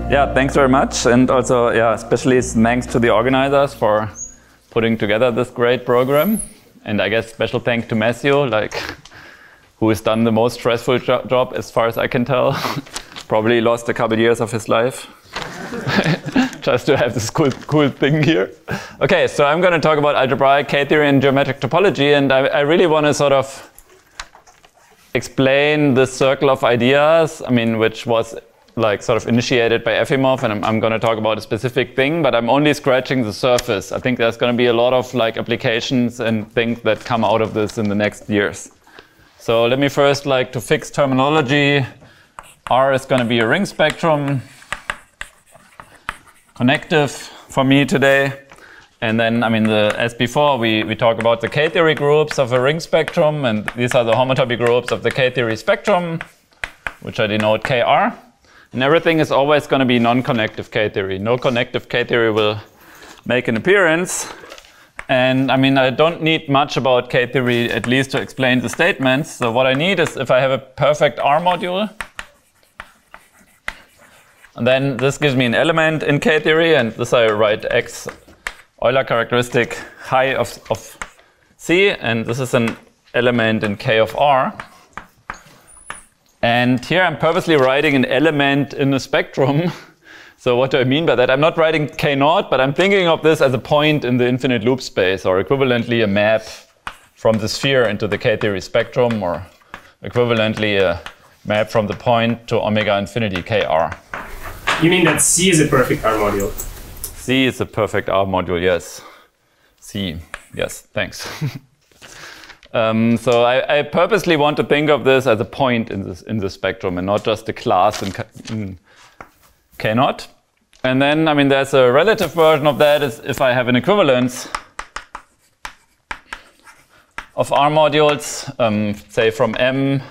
Yeah, thanks very much. And also, yeah, especially thanks to the organizers for putting together this great program. And I guess special thanks to Matthew, who has done the most stressful job as far as I can tell. Probably lost a couple years of his life just to have this cool thing here. Okay, so I'm going to talk about algebraic K-theory and geometric topology. And I really want to sort of explain this circle of ideas, which was sort of initiated by Efimov, and I'm going to talk about a specific thing, but I'm only scratching the surface. I think there's going to be a lot of applications and things that come out of this in the next years. So let me first to fix terminology. R is going to be a ring spectrum, connective for me today. And then, as before, we talk about the K-theory groups of a ring spectrum, and these are the homotopy groups of the K-theory spectrum, which I denote KR. And everything is always going to be non-connective K-theory. No connective K-theory will make an appearance. And I don't need much about K-theory, at least to explain the statements. So what I need is if I have a perfect R module, and then this gives me an element in K-theory, and this I write X Euler characteristic chi of C, and this is an element in K of R. And here I'm purposely writing an element in the spectrum. So what do I mean by that? I'm not writing K0, but I'm thinking of this as a point in the infinite loop space, or equivalently a map from the sphere into the K-theory spectrum, or equivalently a map from the point to omega infinity KR. You mean that C is a perfect R module? C is a perfect R module, yes. C, yes, thanks. So I purposely want to think of this as a point in the spectrum and not just a class in K0. And then, there's a relative version of that is if I have an equivalence of R modules, say from M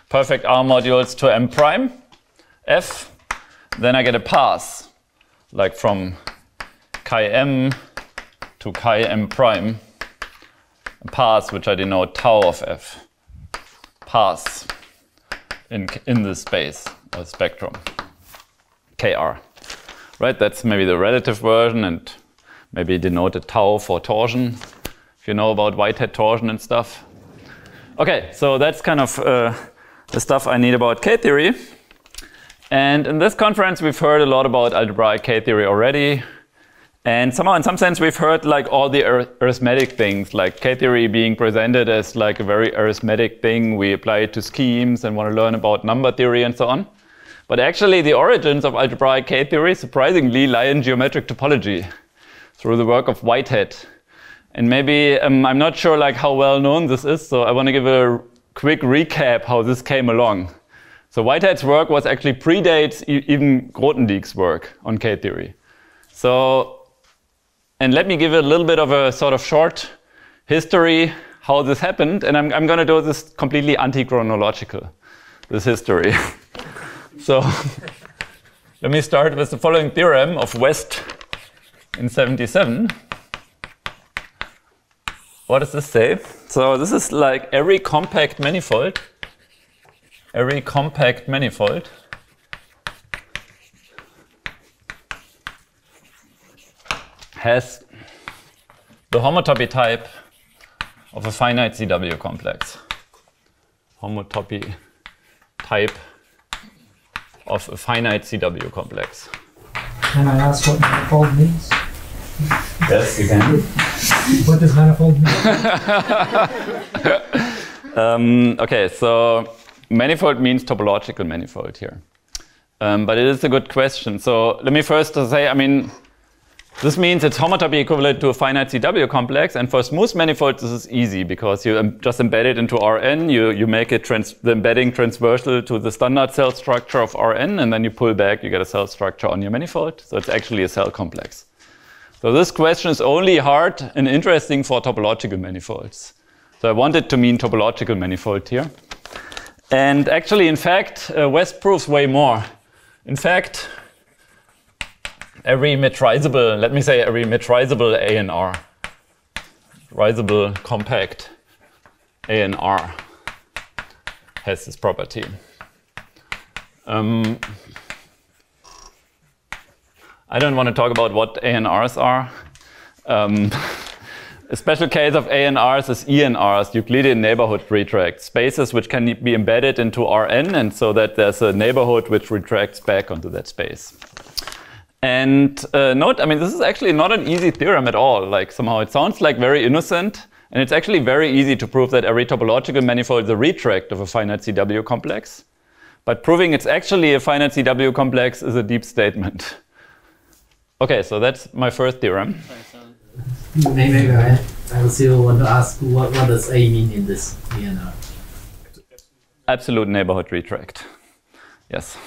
perfect R modules to M prime F, then I get a path, from chi M to chi M prime. A path which I denote tau of F, paths in this space or spectrum, KR. Right, that's maybe the relative version, and maybe denoted tau for torsion, if you know about Whithead torsion and stuff. Okay, so that's kind of the stuff I need about K-theory. And in this conference we've heard a lot about algebraic K-theory already. And somehow, in some sense, we've heard all the arithmetic things, like K-theory being presented as a very arithmetic thing. We apply it to schemes and want to learn about number theory and so on. But actually, the origins of algebraic K-theory surprisingly lie in geometric topology through the work of Whithead. And maybe I'm not sure how well known this is, so I want to give a quick recap how this came along. So Whitehead's work was actually predates even Grothendieck's work on K-theory. And let me give a little bit of a sort of short history how this happened, and I'm going to do this completely anti-chronological, this history. So let me start with the following theorem of West in 77. What does this say? So this is every compact manifold has the homotopy type of a finite CW complex. Homotopy type of a finite CW complex. Can I ask what manifold means? Yes, you can. What does manifold mean? Okay, so manifold means topological manifold here. But it is a good question. So let me first say, this means it's homotopy equivalent to a finite CW complex, and for smooth manifolds this is easy because you just embed it into Rn, you make it the embedding transversal to the standard cell structure of Rn, and then you pull back, you get a cell structure on your manifold. So it's actually a cell complex. So this question is only hard and interesting for topological manifolds. So I want it to mean topological manifold here. And actually, in fact, West proves way more. In fact, every metrizable, let me say every metrizable A and R, metrizable compact A and R has this property. I don't want to talk about what A and R's are. A special case of A and R's is E and R's, Euclidean neighborhood retracts, spaces which can be embedded into Rn, and so that there's a neighborhood which retracts back onto that space. And note, I mean, this is actually not an easy theorem at all. Like, somehow it sounds like very innocent, and it's actually very easy to prove that every topological manifold is a retract of a finite CW complex. But proving it's actually a finite CW complex is a deep statement. Okay, so that's my first theorem. Maybe I still want to ask what does A mean in this ENR? Absolute neighborhood retract. Yes.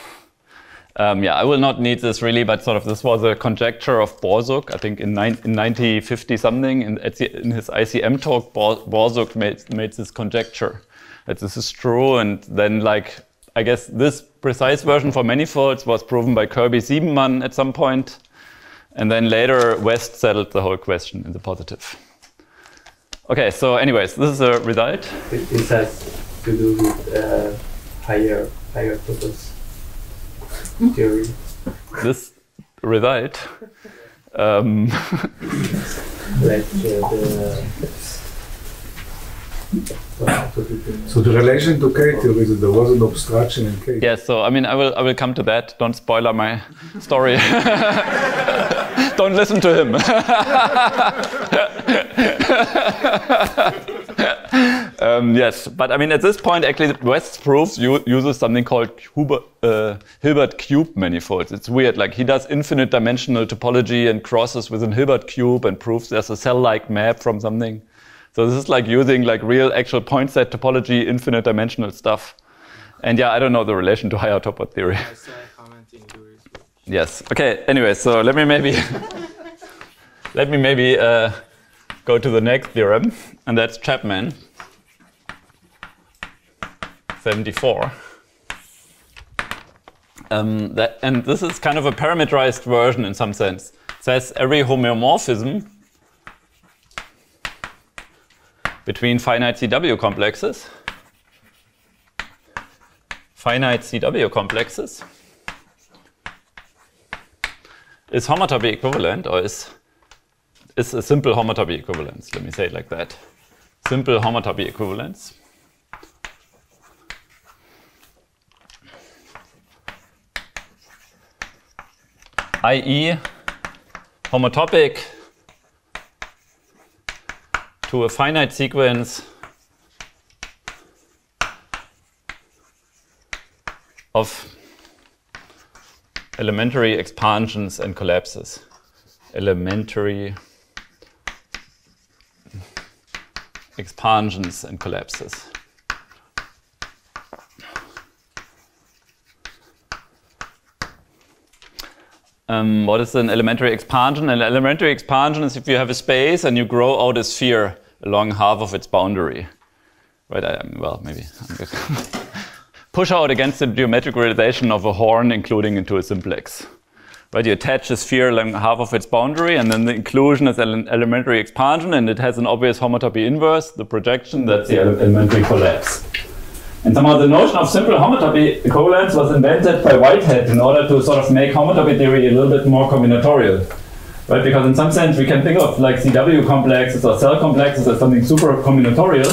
Yeah, I will not need this really, but sort of this was a conjecture of Borsuk. I think in 1950 something, in his ICM talk, Borsuk made this conjecture that this is true, and then like I guess this precise version for manifolds was proven by Kirby-Siebenmann at some point. And then later, West settled the whole question in the positive. Okay, so anyways, this is a result. This has to do with higher purpose theory. This result. Like so the relation to K-theory is that there was an obstruction in K. Yes, so I mean, I will come to that. Don't spoiler my story. Don't listen to him. Yes, but I mean, at this point, actually, West's proof uses something called Hilbert cube manifolds. It's weird. Like, he does infinite dimensional topology and crosses with a Hilbert cube and proves there's a cell-like map from something. So this is like using like real actual point set topology, infinite dimensional stuff. And yeah, I don't know the relation to higher topology theory. I saw a comment in Jury's book. Yes. Okay. Anyway, so let me maybe go to the next theorem, and that's Chapman 74. And this is kind of a parametrized version in some sense. It says every homeomorphism between finite CW complexes is homotopy equivalent, or is a simple homotopy equivalence. Let me say it like that. Simple homotopy equivalence. i.e. homotopic to a finite sequence of elementary expansions and collapses. Elementary expansions and collapses. What is an elementary expansion? An elementary expansion is if you have a space and you grow out a sphere along half of its boundary. Right? Well, maybe. Push out against the geometric realization of a horn, including into a simplex. Right? You attach a sphere along half of its boundary, and then the inclusion is an elementary expansion, and it has an obvious homotopy inverse, the projection, that's the elementary collapse. And somehow the notion of simple homotopy equivalence was invented by Whithead in order to sort of make homotopy theory a little bit more combinatorial. Right? Because in some sense we can think of like CW complexes or cell complexes as something super combinatorial,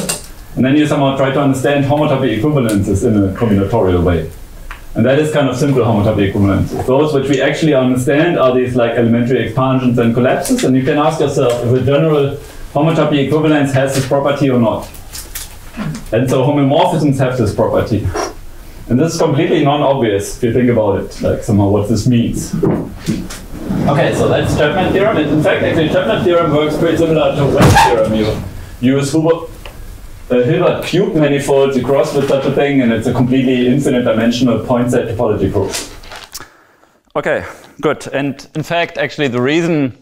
and then you somehow try to understand homotopy equivalences in a combinatorial way. And that is kind of simple homotopy equivalences. Those which we actually understand are these like elementary expansions and collapses, and you can ask yourself if a general homotopy equivalence has this property or not. And so homomorphisms have this property. And this is completely non-obvious if you think about it, like somehow what this means. Okay, so that's Chapman theorem. And in fact, actually, Chapman theorem works pretty similar to West theorem. You use Hilbert cube manifolds, you cross with such a thing, and it's a completely infinite dimensional point set topology proof. Okay, good. And in fact, actually, the reason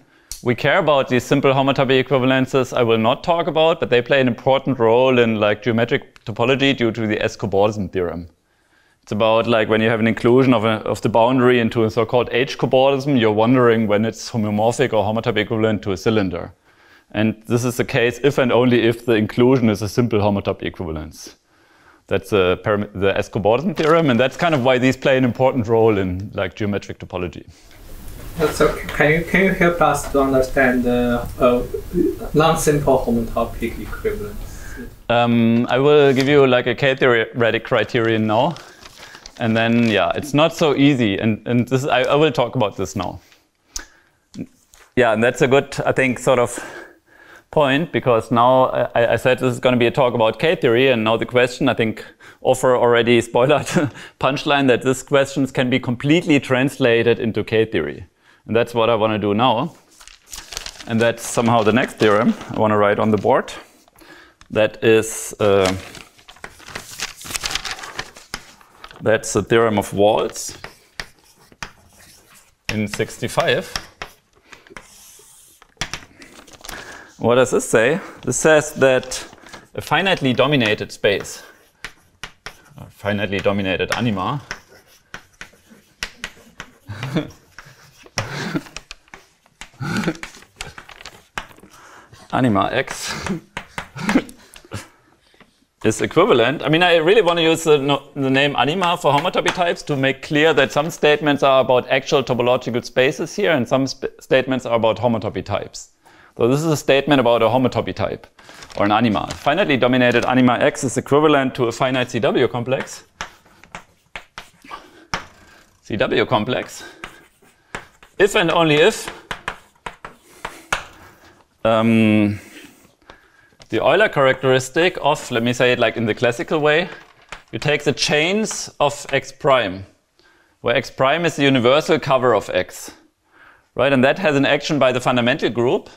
we care about these simple homotopy equivalences I will not talk about, but they play an important role in like geometric topology due to the S-cobordism theorem. It's about like when you have an inclusion of the boundary into a so-called H-cobordism, you're wondering when it's homomorphic or homotopy equivalent to a cylinder. And this is the case if and only if the inclusion is a simple homotopy equivalence. That's the S-cobordism theorem, and that's kind of why these play an important role in like geometric topology. So can you help us to understand the non-simple homotopic equivalence? I will give you like a K-theoretic criterion now, and then yeah, it's not so easy, and this I will talk about this now. Yeah, and that's a good, I think, sort of point, because now I said this is going to be a talk about K-theory, and now the question, I think, offer already spoiled punchline that these questions can be completely translated into K-theory. And that's what I want to do now. And that's somehow the next theorem I want to write on the board. That is, that's the theorem of Waltz in 65. What does this say? This says that a finitely dominated space, a finitely dominated anima, anima X is equivalent. I mean, I really want to use the name anima for homotopy types to make clear that some statements are about actual topological spaces here, and some statements are about homotopy types. So this is a statement about a homotopy type, or an anima. Finitely dominated anima X is equivalent to a finite CW complex. CW complex. If and only if the Euler characteristic of, let me say it like in the classical way, you take the chains of X prime, where X prime is the universal cover of X, right? And that has an action by the fundamental group.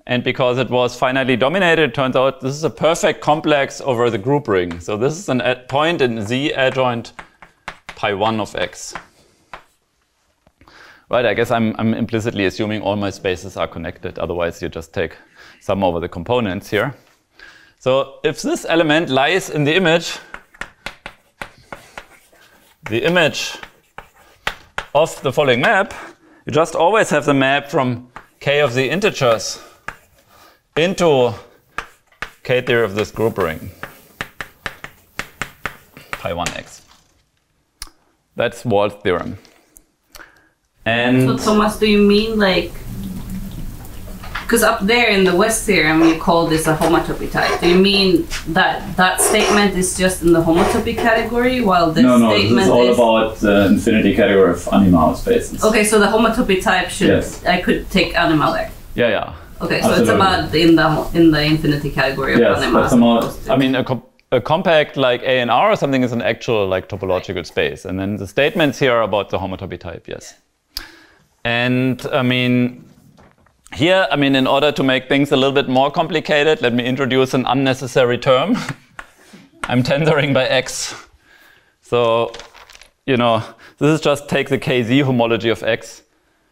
And because it was finitely dominated, it turns out this is a perfect complex over the group ring. So this is a point in Z adjoint pi1 of X. Right, I guess I'm implicitly assuming all my spaces are connected. Otherwise, you just take sum over the components here. So if this element lies in the image of the following map, you just always have the map from K of the integers into K-theory of this group ring, pi1x. That's Walt's theorem. And so Thomas, do you mean like, because up there in the West theorem you call this a homotopy type. Do you mean that that statement is just in the homotopy category, while this statement this is all about the infinity category of anima spaces. Okay, so the homotopy type should, yes. I could take anima there. Yeah, yeah. Okay, so absolutely. It's about in the infinity category of anima. But somehow, I mean, a compact like A and R or something is an actual like topological space, and then the statements here are about the homotopy type. Yes. And I mean, here, I mean, in order to make things a little bit more complicated, let me introduce an unnecessary term. I'm tensoring by X. So, you know, this is just take the KZ homology of X.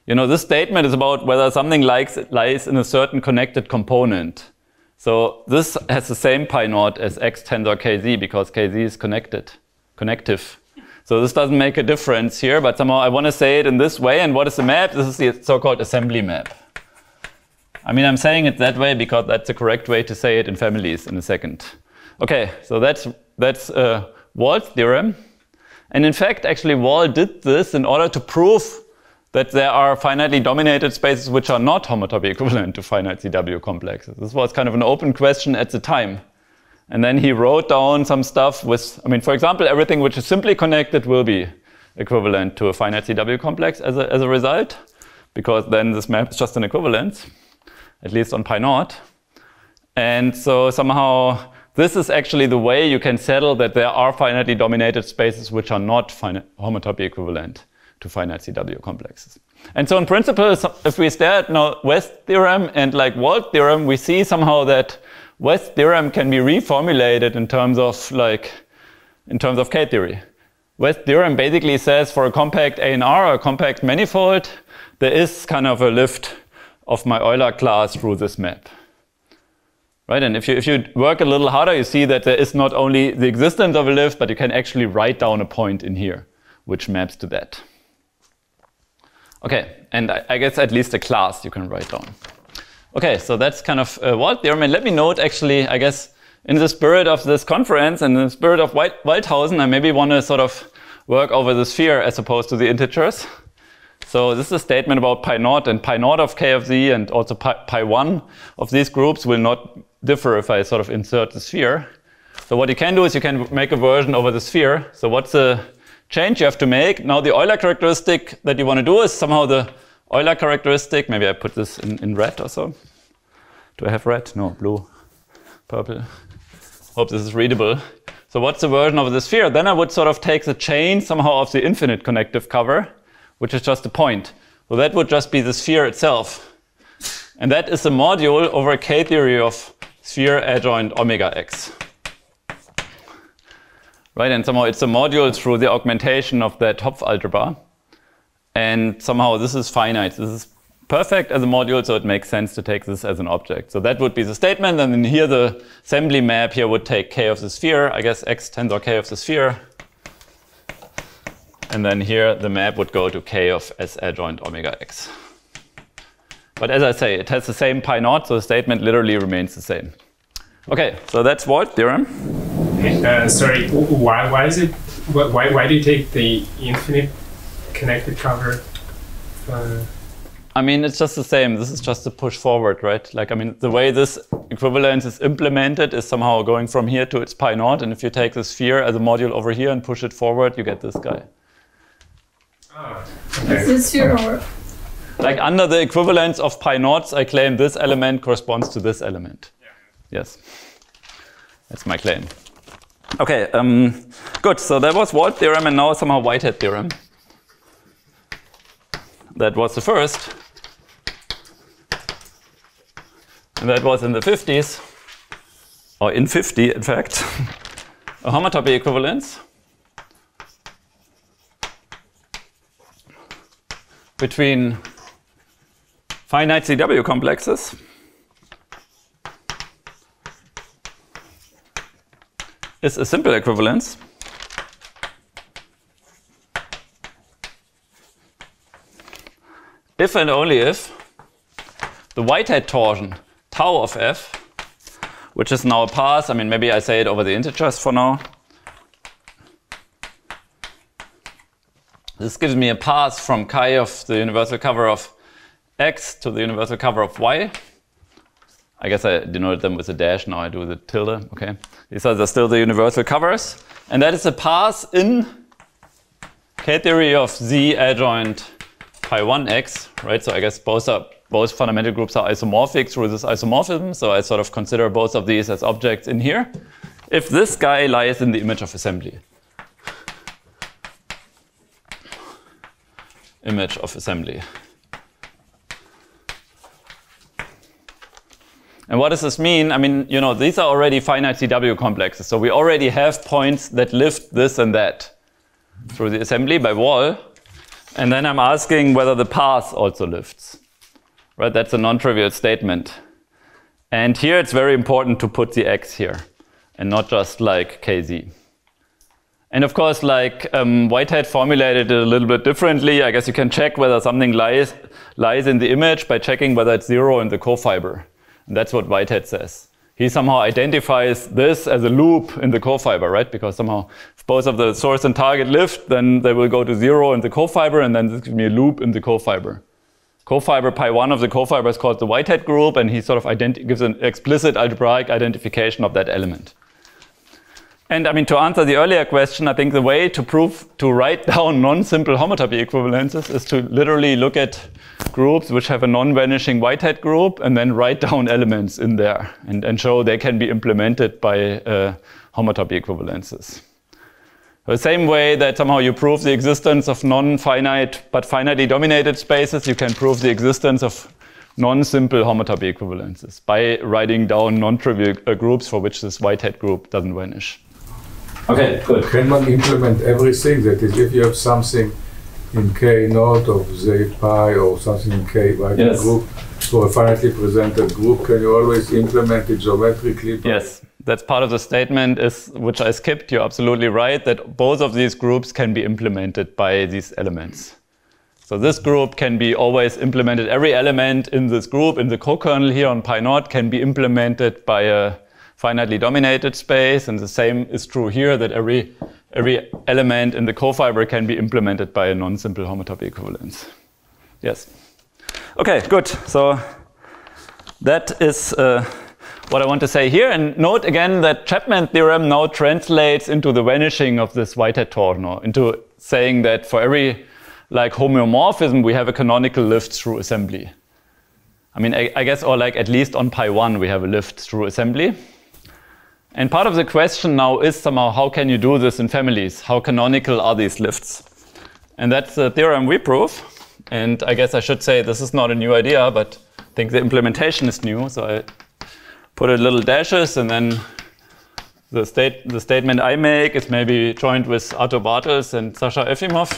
You know, this statement is about whether something lies in a certain connected component. So this has the same pi naught as X tensor KZ because KZ is connective. So this doesn't make a difference here, but somehow I want to say it in this way. And what is the map? This is the so-called assembly map. I mean, I'm saying it that way because that's the correct way to say it in families in a second. Okay, so that's Walt's theorem. And in fact, actually, Walt did this in order to prove that there are finitely dominated spaces which are not homotopy equivalent to finite CW complexes. This was kind of an open question at the time. And then he wrote down some stuff with, I mean, for example, everything which is simply connected will be equivalent to a finite CW complex as a result, because then this map is just an equivalence, at least on pi naught. And so somehow this is actually the way you can settle that there are finitely dominated spaces which are not homotopy equivalent to finite CW complexes. And so in principle, if we stare at now West theorem and like Walt theorem, we see somehow that West theorem can be reformulated in terms of K-theory. West theorem basically says for a compact A and R or a compact manifold, there is kind of a lift of my Euler class through this map. Right? And if you work a little harder, you see that there is not only the existence of a lift, but you can actually write down a point in here which maps to that. Okay, and I guess at least a class you can write down. Okay, so that's kind of Walt theorem. And let me note, actually, I guess, in the spirit of this conference and in the spirit of Waldhausen, I maybe want to sort of work over the sphere as opposed to the integers. So this is a statement about pi naught, and pi naught of k of z and also pi 1 of these groups will not differ if I sort of insert the sphere. So what you can do is you can make a version over the sphere. So what's the change you have to make? Now the Euler characteristic that you want to do is somehow the Euler characteristic. Maybe I put this in red or so. Do I have red? No, blue, purple. Hope this is readable. So what's the version of the sphere? Then I would sort of take the chain somehow of the infinite connective cover, which is just a point. So that would just be the sphere itself. And that is the module over a K-theory of sphere adjoint omega x. Right, and somehow it's a module through the augmentation of that Hopf algebra. And somehow this is finite. This is perfect as a module, so it makes sense to take this as an object. So that would be the statement, and then here the assembly map here would take k of the sphere, I guess x tensor k of the sphere. And then here the map would go to k of s adjoint omega x. But as I say, it has the same pi naught, so the statement literally remains the same. Okay, so that's Wald theorem. Sorry, why is it? Why do you take the infinite connected cover? I mean, it's just the same. This is just a push forward, right? Like, I mean, the way this equivalence is implemented is somehow going from here to its pi naught. And if you take the sphere as a module over here and push it forward, you get this guy. Oh, okay. Is this sphere or? Like under the equivalence of pi naughts, I claim this element corresponds to this element. Yeah. Yes, that's my claim. Okay, good. So that was Wald theorem, and now somehow Whithead theorem. That was the first. And that was in the 50s, or in 50, in fact, a homotopy equivalence between finite CW complexes is a simple equivalence if and only if the Whithead torsion tau of f, which is now a path, I mean, maybe I say it over the integers for now. This gives me a path from chi of the universal cover of x to the universal cover of y. I guess I denoted them with a dash, now I do the tilde, okay. These are still the universal covers. And that is a path in K-theory of z adjoint pi 1x, right? So I guess both fundamental groups are isomorphic through this isomorphism. So I sort of consider both of these as objects in here. If this guy lies in the image of assembly. Image of assembly. And what does this mean? I mean, you know, these are already finite CW complexes. So we already have points that lift this and that through the assembly by wall. And then I'm asking whether the path also lifts. Right? That's a non-trivial statement. And here it's very important to put the x here and not just like kz. And of course, like Whithead formulated it a little bit differently. I guess you can check whether something lies in the image by checking whether it's 0 in the cofiber. And that's what Whithead says. He somehow identifies this as a loop in the cofiber, right? Because somehow if both of the source and target lift, then they will go to 0 in the cofiber, and then this gives me a loop in the cofiber. Cofiber pi 1 of the cofiber is called the Whithead group, and he sort of gives an explicit algebraic identification of that element. And I mean, to answer the earlier question, I think the way to write down non-simple homotopy equivalences is to literally look at groups which have a non-vanishing Whithead group and then write down elements in there and show they can be implemented by homotopy equivalences. The same way that somehow you prove the existence of non-finite but finitely dominated spaces, you can prove the existence of non-simple homotopy equivalences by writing down non-trivial groups for which this Whithead group doesn't vanish. Okay, good. Can one implement everything? That is, if you have something in K naught of Z pi or something in K Whithead group for a finitely presented group, can you always implement it geometrically? Yes, that's part of the statement, which I skipped. You're absolutely right that both of these groups can be implemented by these elements. So this group can be always implemented. Every element in this group, in the co-kernel here on pi naught, can be implemented by a finitely dominated space, and the same is true here, that every element in the cofiber can be implemented by a non-simple homotopy equivalence. Yes. Okay, good. So that is what I want to say here. And note again that Chapman theorem now translates into the vanishing of this Whithead torno, into saying that for every like homeomorphism we have a canonical lift through assembly. I mean, I guess, or like at least on pi1 we have a lift through assembly. And part of the question now is somehow how can you do this in families? How canonical are these lifts? And that's the theorem we prove. And I guess I should say this is not a new idea, but I think the implementation is new. So I put a little dashes, and then the statement I make is maybe joined with Arthur Bartels and Sasha Efimov.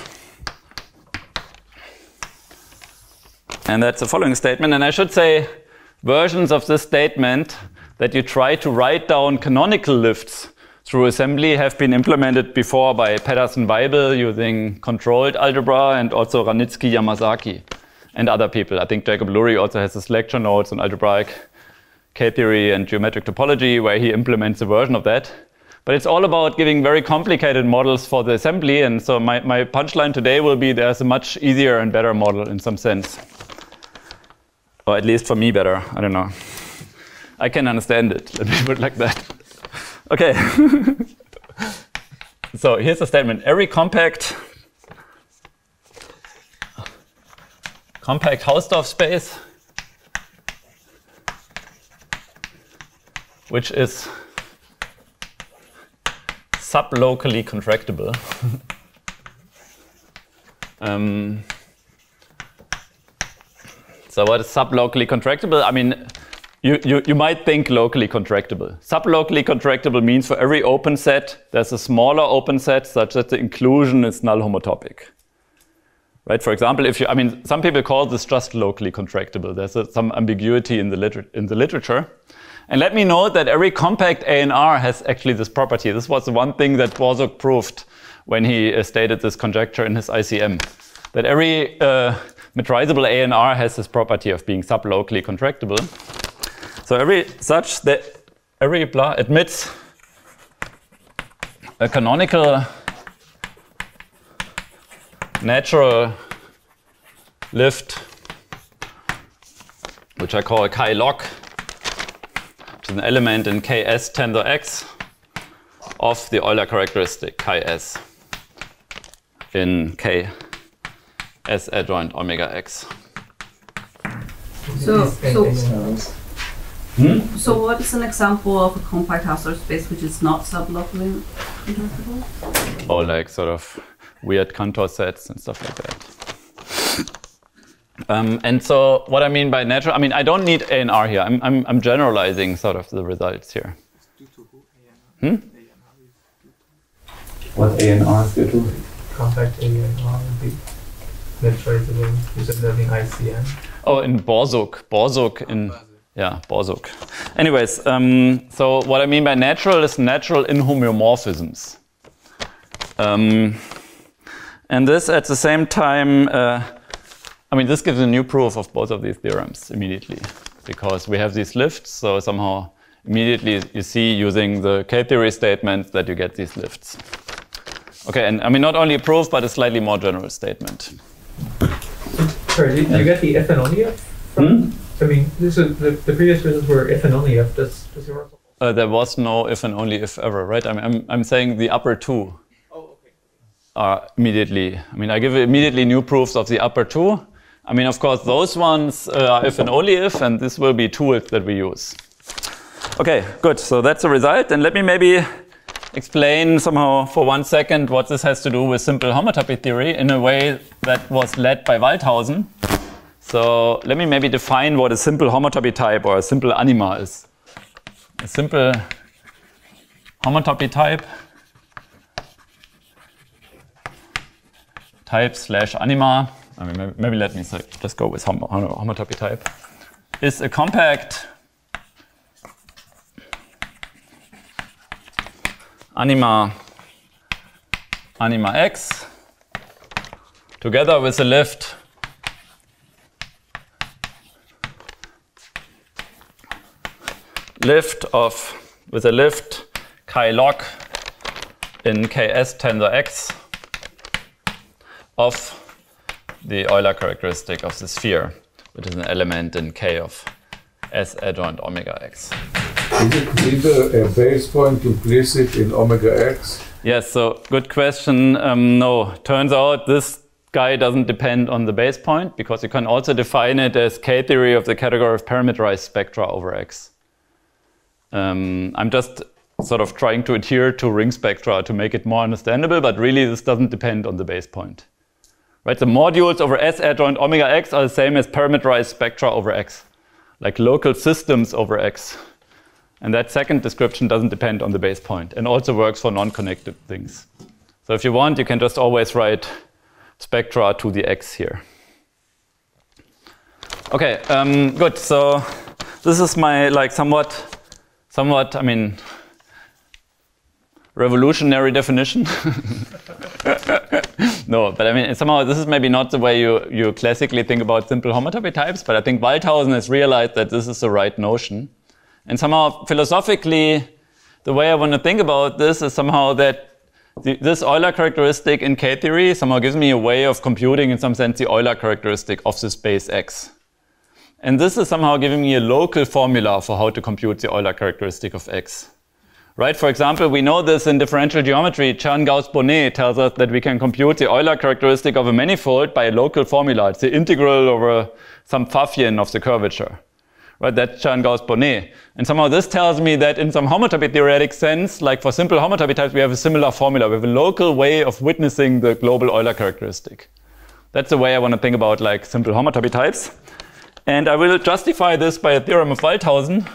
And that's the following statement. And I should say versions of this statement that you try to write down canonical lifts through assembly have been implemented before by Pedersen-Weibel using controlled algebra, and also Ranitsky, Yamazaki, and other people. I think Jacob Lurie also has his lecture notes on algebraic K-theory and geometric topology where he implements a version of that. But it's all about giving very complicated models for the assembly, and so my punchline today will be there's a much easier and better model in some sense. Or at least for me better, I don't know. I can understand it, let me put it like that. Okay. So here's the statement. Every compact Hausdorff space which is sublocally contractable. So what is sublocally contractable? I mean, you might think locally contractable. Sublocally contractable means for every open set, there's a smaller open set such that the inclusion is null homotopic. Right? For example, I mean, some people call this just locally contractable. There's some ambiguity in the literature. And let me note that every compact ANR has actually this property. This was the one thing that Borsuk proved when he stated this conjecture in his ICM. That every metrizable ANR has this property of being sublocally contractable. So every blah admits a canonical natural lift, which I call chi log, which is an element in Ks tensor X of the Euler characteristic chi S in K S adjoint omega X. So what is an example of a compact Hausdorff space which is not sublocally contractable? Or like sort of weird Cantor sets and stuff like that. And so what I mean by natural, I mean, I don't need ANR here. I'm generalizing sort of the results here. What ANR is due to? Compact ANR would be metrizable using ICM. Oh, in Borsuk in, yeah, Borsuk. Anyways, so what I mean by natural is natural in homeomorphisms. And this at the same time, I mean, this gives a new proof of both of these theorems immediately, because we have these lifts, so somehow immediately you see using the K-theory statement that you get these lifts. Okay, and I mean, not only a proof, but a slightly more general statement. Sorry, did you get the if and only if from? I mean, this is the previous results were if and only if. Does it work? There was no if and only if ever, right? I mean, I'm saying the upper two are immediately, I mean, I give immediately new proofs of the upper two. I mean, of course, those ones are if and only if, and this will be tools that we use. Okay, good. So that's the result. And let me maybe explain somehow for 1 second what this has to do with simple homotopy theory in a way that was led by Waldhausen. So let me maybe define what a simple homotopy type or a simple anima is. A simple homotopy type slash anima, I mean, maybe let me just go with homotopy type, is a compact anima X together with a lift with a lift chi log in Ks tensor X of the Euler characteristic of the sphere, which is an element in K of S adjoint omega x. Is a base point implicit in omega x? Yes, so good question. No, turns out this guy doesn't depend on the base point, because you can also define it as K-theory of the category of parametrized spectra over X. I'm just sort of trying to adhere to ring spectra to make it more understandable, but really this doesn't depend on the base point. Right, the modules over S adjoint omega x are the same as parametrized spectra over X, like local systems over X. And that second description doesn't depend on the base point and also works for non-connected things. So if you want, you can just always write spectra to the X here. Okay, good. So this is my like somewhat, I mean, revolutionary definition. No, but I mean, somehow this is maybe not the way you classically think about simple homotopy types, but I think Walthausen has realized that this is the right notion. And somehow philosophically, the way I want to think about this is somehow that this Euler characteristic in K-theory somehow gives me a way of computing, in some sense, the Euler characteristic of the space X. And this is somehow giving me a local formula for how to compute the Euler characteristic of X. Right? For example, we know this in differential geometry. Chern-Gauss-Bonnet tells us that we can compute the Euler characteristic of a manifold by a local formula. It's the integral over some Pfaffian of the curvature. Right? That's Chern-Gauss-Bonnet. And somehow this tells me that in some homotopy theoretic sense, like for simple homotopy types, we have a similar formula. We have a local way of witnessing the global Euler characteristic. That's the way I want to think about like simple homotopy types. And I will justify this by a theorem of Walthausen.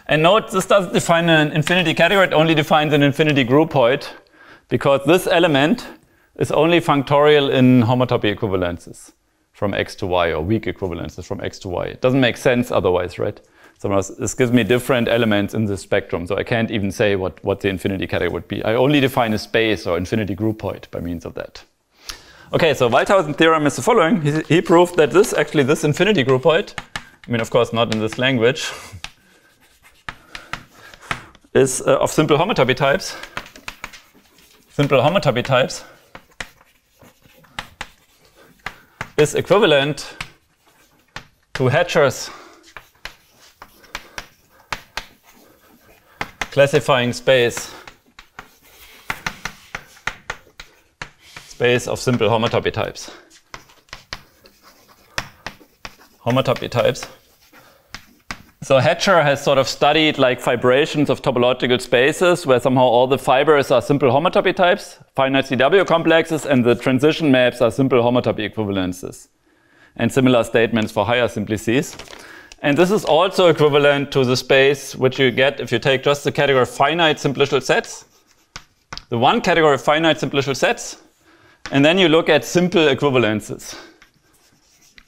And note, this doesn't define an infinity category, it only defines an infinity groupoid, because this element is only functorial in homotopy equivalences from X to Y, or weak equivalences from X to Y. It doesn't make sense otherwise, right? So this gives me different elements in the spectrum, so I can't even say what the infinity category would be. I only define a space or infinity groupoid by means of that. Okay, so Walthausen theorem is the following. He proved that this infinity groupoid, I mean, of course, not in this language, is of simple homotopy types. Simple homotopy types is equivalent to Hatcher's classifying space of simple homotopy types. Homotopy types. So Hatcher has sort of studied like fibrations of topological spaces where somehow all the fibers are simple homotopy types, finite CW complexes, and the transition maps are simple homotopy equivalences. And similar statements for higher simplices. And this is also equivalent to the space which you get if you take just the category of finite simplicial sets, the one category of finite simplicial sets, and then you look at simple equivalences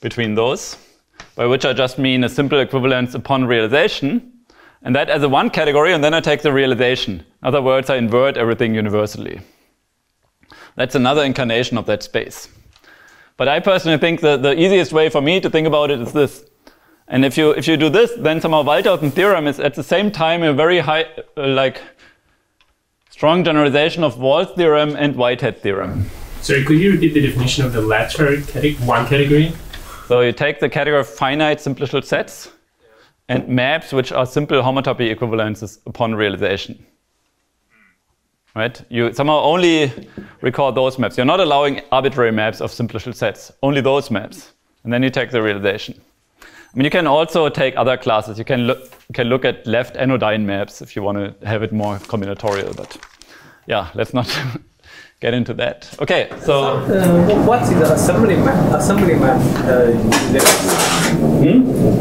between those, by which I just mean a simple equivalence upon realization, and that as a one category, and then I take the realization. In other words, I invert everything universally. That's another incarnation of that space. But I personally think that the easiest way for me to think about it is this. And if you do this, then somehow Walthausen theorem is at the same time a very high, strong generalization of Wall's theorem and Whithead theorem. Sorry, could you repeat the definition of the latter one category? So you take the category of finite simplicial sets and maps which are simple homotopy equivalences upon realization. Right? You somehow only record those maps. You're not allowing arbitrary maps of simplicial sets, only those maps. And then you take the realization. I mean, you can also take other classes. You can look at left anodyne maps if you want to have it more combinatorial. But yeah, let's not get into that. Okay, so what is the assembly map?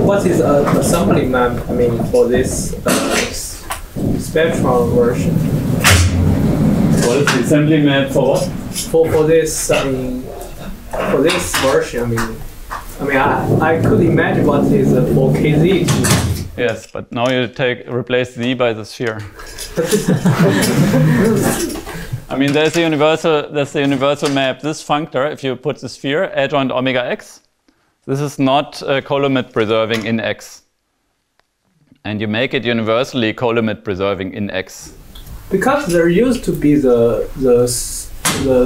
What is assembly map? I mean, for this spectral version. What is the assembly map for what? For this, I mean, for this version, I could imagine what is for KZ. Yes, but now you replace Z by the sphere. I mean, there's the universal map. This functor, if you put the sphere adjoint omega x, this is not colimit preserving in X. And you make it universally colimit preserving in X. because there used to be the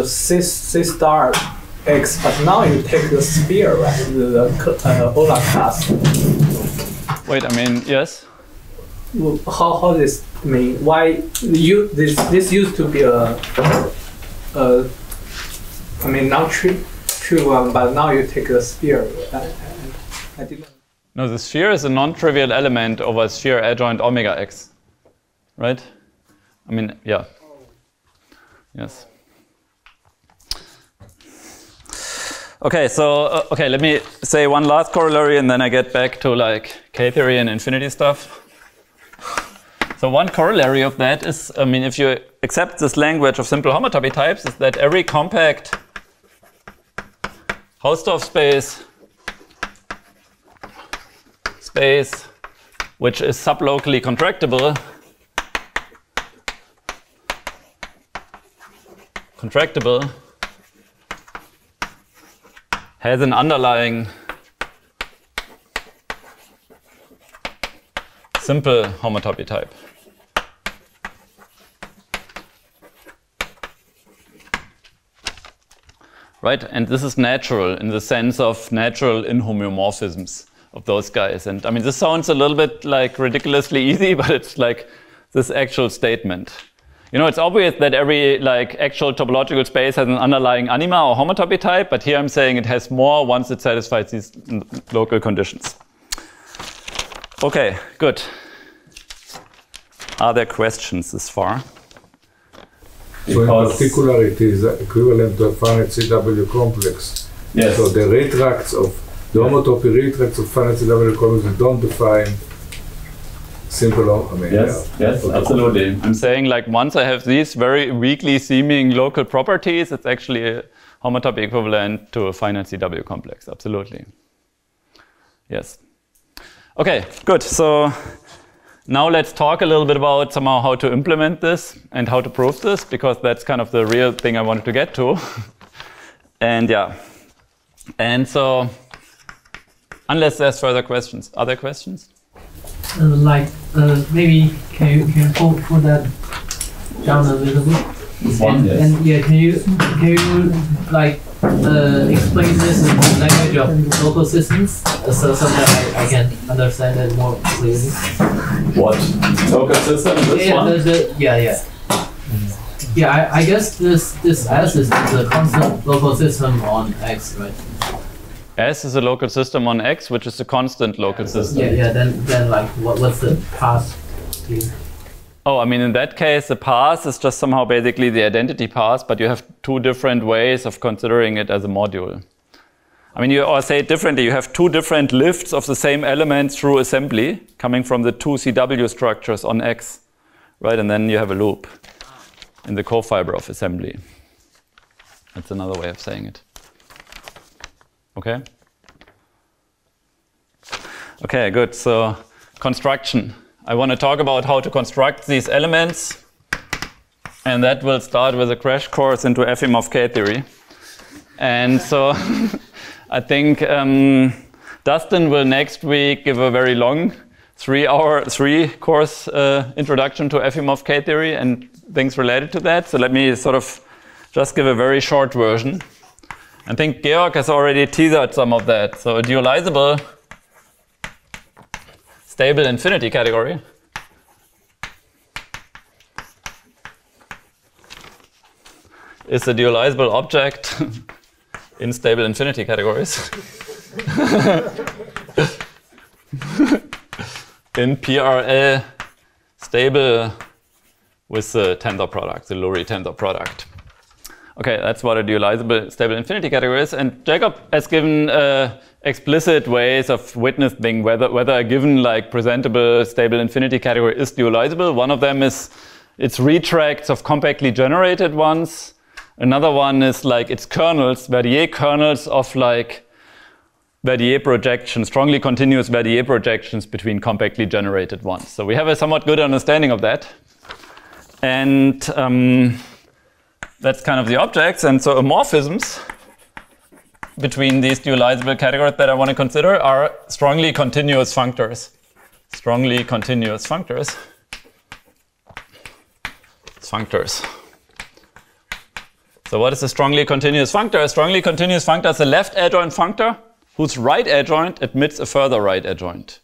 C star X, but now you take the sphere, right? The Euler class. Wait, I mean, yes. Well, how this? I mean, why this used to be a I mean, not true one, but now you take the sphere. I didn't. No, the sphere is a non-trivial element over a sphere adjoint omega x, right? I mean, yeah. Yes. Okay, so okay, let me say one last corollary, and then I get back to like K-theory and infinity stuff. So one corollary of that is, I mean, if you accept this language of simple homotopy types, is that every compact Hausdorff space which is sublocally contractable has an underlying simple homotopy type. Right, and this is natural in the sense of natural inhomeomorphisms of those guys. And I mean, this sounds a little bit like ridiculously easy, but it's like this actual statement. You know, it's obvious that every like actual topological space has an underlying anima or homotopy type, but here I'm saying it has more once it satisfies these local conditions. Okay, good. Are there questions this far? So in particular, it is equivalent to a finite CW complex. Yes. So the retracts of the homotopy retracts of finite CW complexes don't define simple. I mean, yes, yes, absolutely. I'm saying like once I have these very weakly seeming local properties, it's actually a homotopy equivalent to a finite CW complex. Absolutely. Yes. Okay, good. So now let's talk a little bit about somehow how to implement this and how to prove this, because that's kind of the real thing I wanted to get to. And yeah. And so, unless there's further questions. Are there questions? Maybe can you pull that down a little bit? And yeah, can you like explain this in the language of local systems so that I can understand it more clearly? What? Local system? This one? Yeah, I guess this S is a constant local system on X, right? S is a local system on X, which is a constant local system. Yeah. Then like what's the path here? Oh, I mean, in that case, the path is just somehow basically the identity path, but you have two different ways of considering it as a module. I mean, or say it differently, you have two different lifts of the same elements through assembly coming from the two CW structures on X, right? And then you have a loop in the cofiber of assembly. That's another way of saying it. Okay? Okay, good. So, construction. I want to talk about how to construct these elements, and that will start with a crash course into Efimov-K-Theory. And so I think Dustin will next week give a very long 3-course introduction to Efimov-K-Theory and things related to that. So let me sort of just give a very short version. I think Georg has already teasered some of that. So a dualizable stable infinity category is a dualizable object in stable infinity categories in PRL stable with the tensor product, the Lurie tensor product. Okay, that's what a dualizable stable infinity category is. And Jacob has given explicit ways of witnessing whether a given like presentable stable infinity category is dualizable. One of them is its retracts of compactly generated ones. Another one is like its kernels, Verdier kernels of like Verdier projections, strongly continuous Verdier projections between compactly generated ones. So we have a somewhat good understanding of that. And that's kind of the objects. And so amorphisms between these dualizable categories that I want to consider are strongly continuous functors. Strongly continuous functors. It's functors. So what is a strongly continuous functor? A strongly continuous functor is a left adjoint functor whose right adjoint admits a further right adjoint.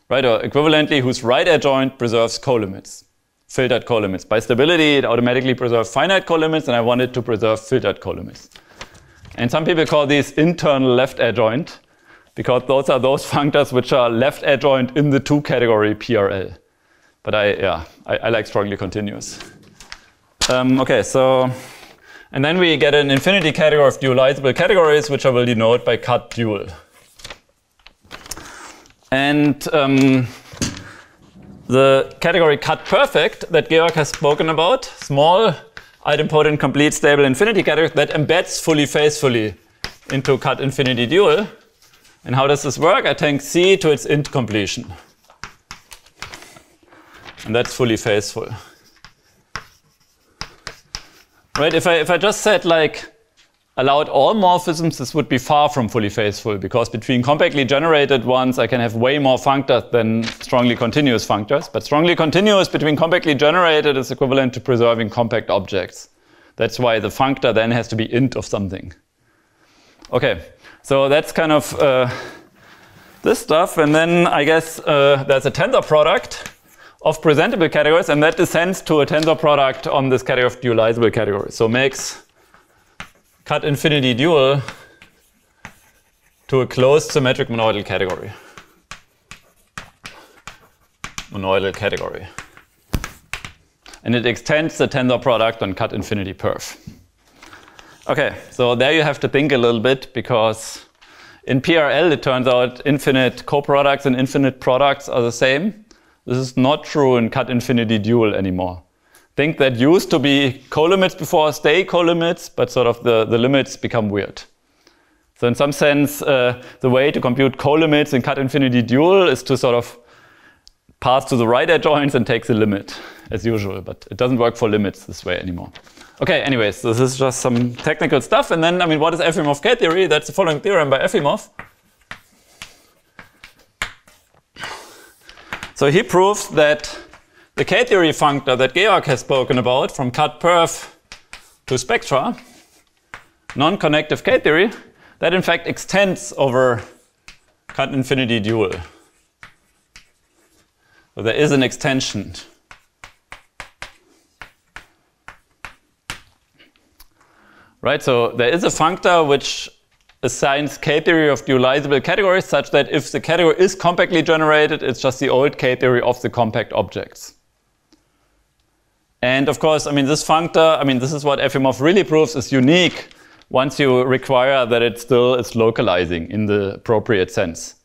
Right, or equivalently, whose right adjoint preserves colimits, filtered colimits. By stability, it automatically preserves finite colimits, and I want it to preserve filtered colimits. And some people call these internal left adjoint, because those are those functors which are left adjoint in the 2 category PRL. But I like strongly continuous. Okay, so, and then we get an infinity category of dualizable categories, which I will denote by cut dual. And the category cut perfect that Georg has spoken about, small, idempotent, complete, stable infinity category that embeds fully faithfully into cut infinity dual. And how does this work? I take C to its int completion. And that's fully faithful. Right, if I just said like allowed all morphisms, this would be far from fully faithful, because between compactly generated ones I can have way more functors than strongly continuous functors. But strongly continuous between compactly generated is equivalent to preserving compact objects. That's why the functor then has to be int of something. Okay, so that's kind of this stuff. And then I guess there's a tensor product of presentable categories, and that descends to a tensor product on this category of dualizable categories. So makes cut infinity dual to a closed symmetric monoidal category. Monoidal category. And it extends the tensor product on cut infinity perf. Okay, so there you have to think a little bit, because in PRL it turns out infinite coproducts and infinite products are the same. This is not true in cut infinity dual anymore. Think that used to be colimits before stay colimits, but sort of the limits become weird. So in some sense, the way to compute colimits in cut infinity dual is to sort of pass to the right adjoints and take the limit, as usual. But it doesn't work for limits this way anymore. Okay, anyways, this is just some technical stuff. And then, I mean, what is Efimov-K-Theory? That's the following theorem by Efimov. So he proves that the K-theory functor that Georg has spoken about from cut perf to spectra, non-connective K-theory, that in fact extends over cut infinity dual. So there is an extension. Right, so there is a functor which assigns K-theory of dualizable categories such that if the category is compactly generated, it's just the old K-theory of the compact objects. And of course, I mean, this functor, I mean, this is what Efimov really proves is unique once you require that it still is localizing in the appropriate sense.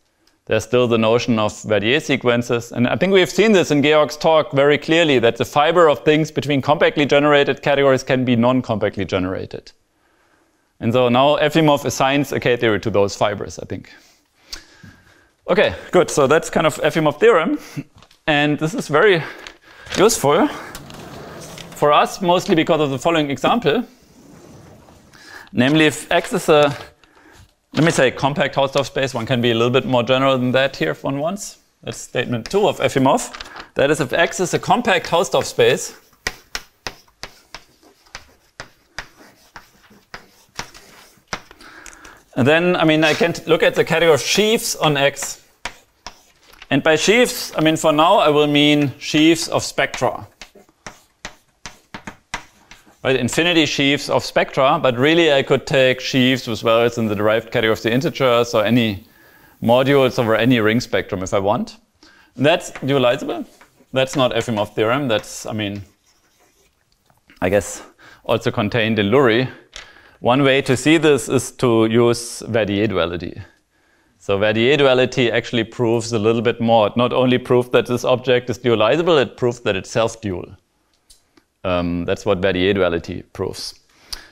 There's still the notion of Verdier sequences. And I think we've seen this in Georg's talk very clearly, that the fiber of things between compactly generated categories can be non-compactly generated. And so now Efimov assigns a K-theory to those fibers, I think. Okay, good. So that's kind of Efimov theorem. And this is very useful for us, mostly because of the following example. Namely, if X is a, let me say, compact Hausdorff space, one can be a little bit more general than that here if one wants. That's statement 2 of Efimov. That is, if X is a compact Hausdorff space, and then, I mean, I can look at the category of sheaves on X. And by sheaves, I mean, for now, I will mean sheaves of spectra. Right, infinity sheaves of spectra, but really I could take sheaves as well as in the derived category of the integers or any modules over any ring spectrum if I want. And that's dualizable. That's not Efimov theorem. That's, I mean, I guess also contained in Lurie. One way to see this is to use Verdier duality. So Verdier duality actually proves a little bit more. It not only proves that this object is dualizable, it proves that it's self-dual. That's what Verdier duality proves.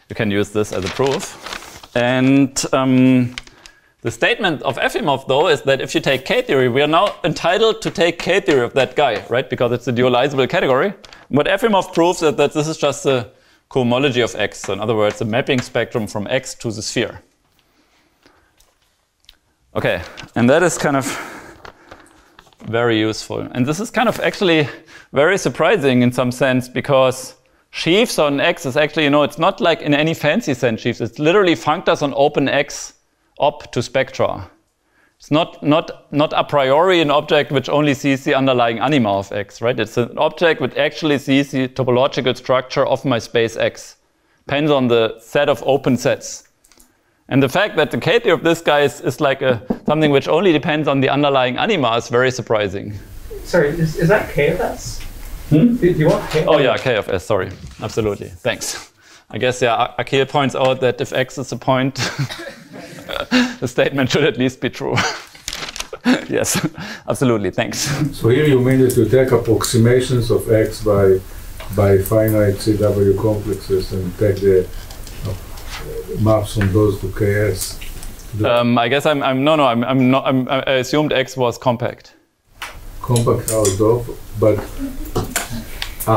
You can use this as a proof. And the statement of Efimov, though, is that if you take K-theory, we are now entitled to take K-theory of that guy, right? Because it's a dualizable category. What Efimov proves is that this is just a cohomology of X. So in other words, a mapping spectrum from X to the sphere. Okay, and that is kind of very useful. And this is kind of actually very surprising in some sense, because sheaves on X is actually, you know, it's not like in any fancy sense sheaves. It's literally functors on open X up to spectra. It's not a priori an object which only sees the underlying anima of X, right? It's an object which actually sees the topological structure of my space X. Depends on the set of open sets. And the fact that the K-theory of this guy is like something which only depends on the underlying anima is very surprising. Sorry, is that K of S? Do you want K? Oh yeah, K of S, sorry. Absolutely, thanks. I guess, yeah, Akil points out that if X is a point, the statement should at least be true. Yes, absolutely, thanks. So here you mean that you take approximations of X by finite CW complexes and take the maps from those to KS. I guess I'm not. I assumed X was compact. Compact out of, but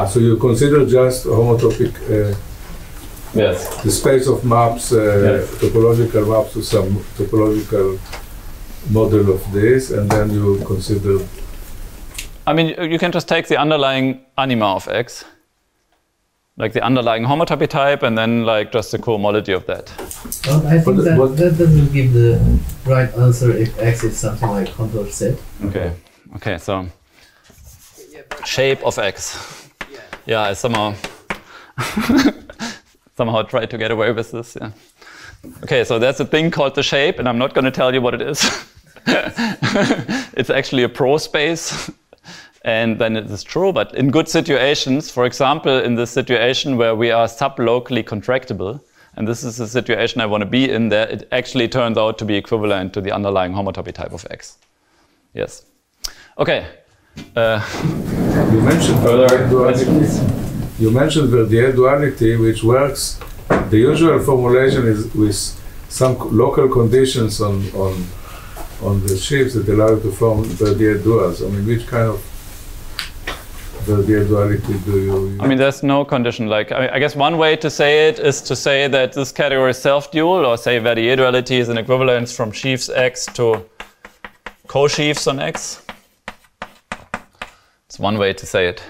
so you consider just homotopic. Yes. The space of maps, yes. Topological maps to some topological model of this, and then you consider. I mean, you can just take the underlying anima of X, like the underlying homotopy type, and then like just the cohomology of that. Well, I think that doesn't give the right answer if X is something like contour set. Okay. Okay. So shape of X. Yeah, I somehow try to get away with this. Yeah. Okay. So there's a thing called the shape, and I'm not going to tell you what it is. It's actually a pro space. And then it is true, but in good situations, for example, in this situation where we are sublocally contractable, and this is the situation I want to be in, there it actually turns out to be equivalent to the underlying homotopy type of X. Yes. Okay. You mentioned Verdier duality. You mentioned Verdier duality, which works. The usual formulation is with some local conditions on the sheaves that allow you to form Verdier duals. I mean, which kind of Verdier duality do you use? I mean, there's no condition. Like, I guess one way to say it is to say that this category is self-dual, or say Verdier duality is an equivalence from sheaves X to co-sheaves on X. It's one way to say it.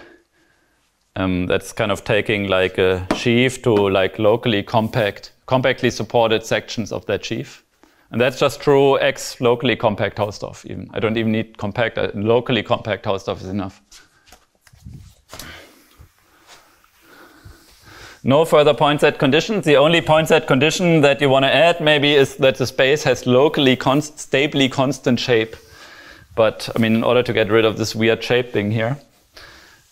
That's kind of taking like a sheaf to like locally compactly supported sections of that sheaf. And that's just true X locally compact Hausdorff even. I don't even need compact, locally compact Hausdorff is enough. No further point set conditions. The only point set condition that you want to add maybe is that the space has locally stably constant shape. But I mean, in order to get rid of this weird shape thing here.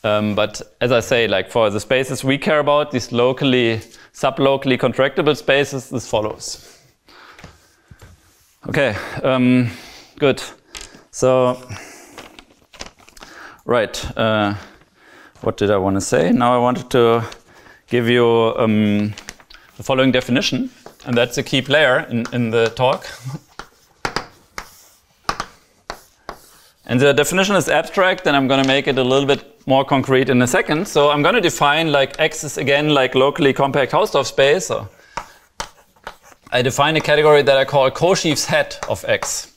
But as I say, like for the spaces we care about, these sublocally contractable spaces, this follows. Okay, good. So, right, what did I want to say? Now I wanted to give you the following definition, and that's a key player in the talk. And the definition is abstract, and I'm going to make it a little bit more concrete in a second. So I'm going to define like X is again like locally compact Hausdorff space. So I define a category that I call koshive's head of X.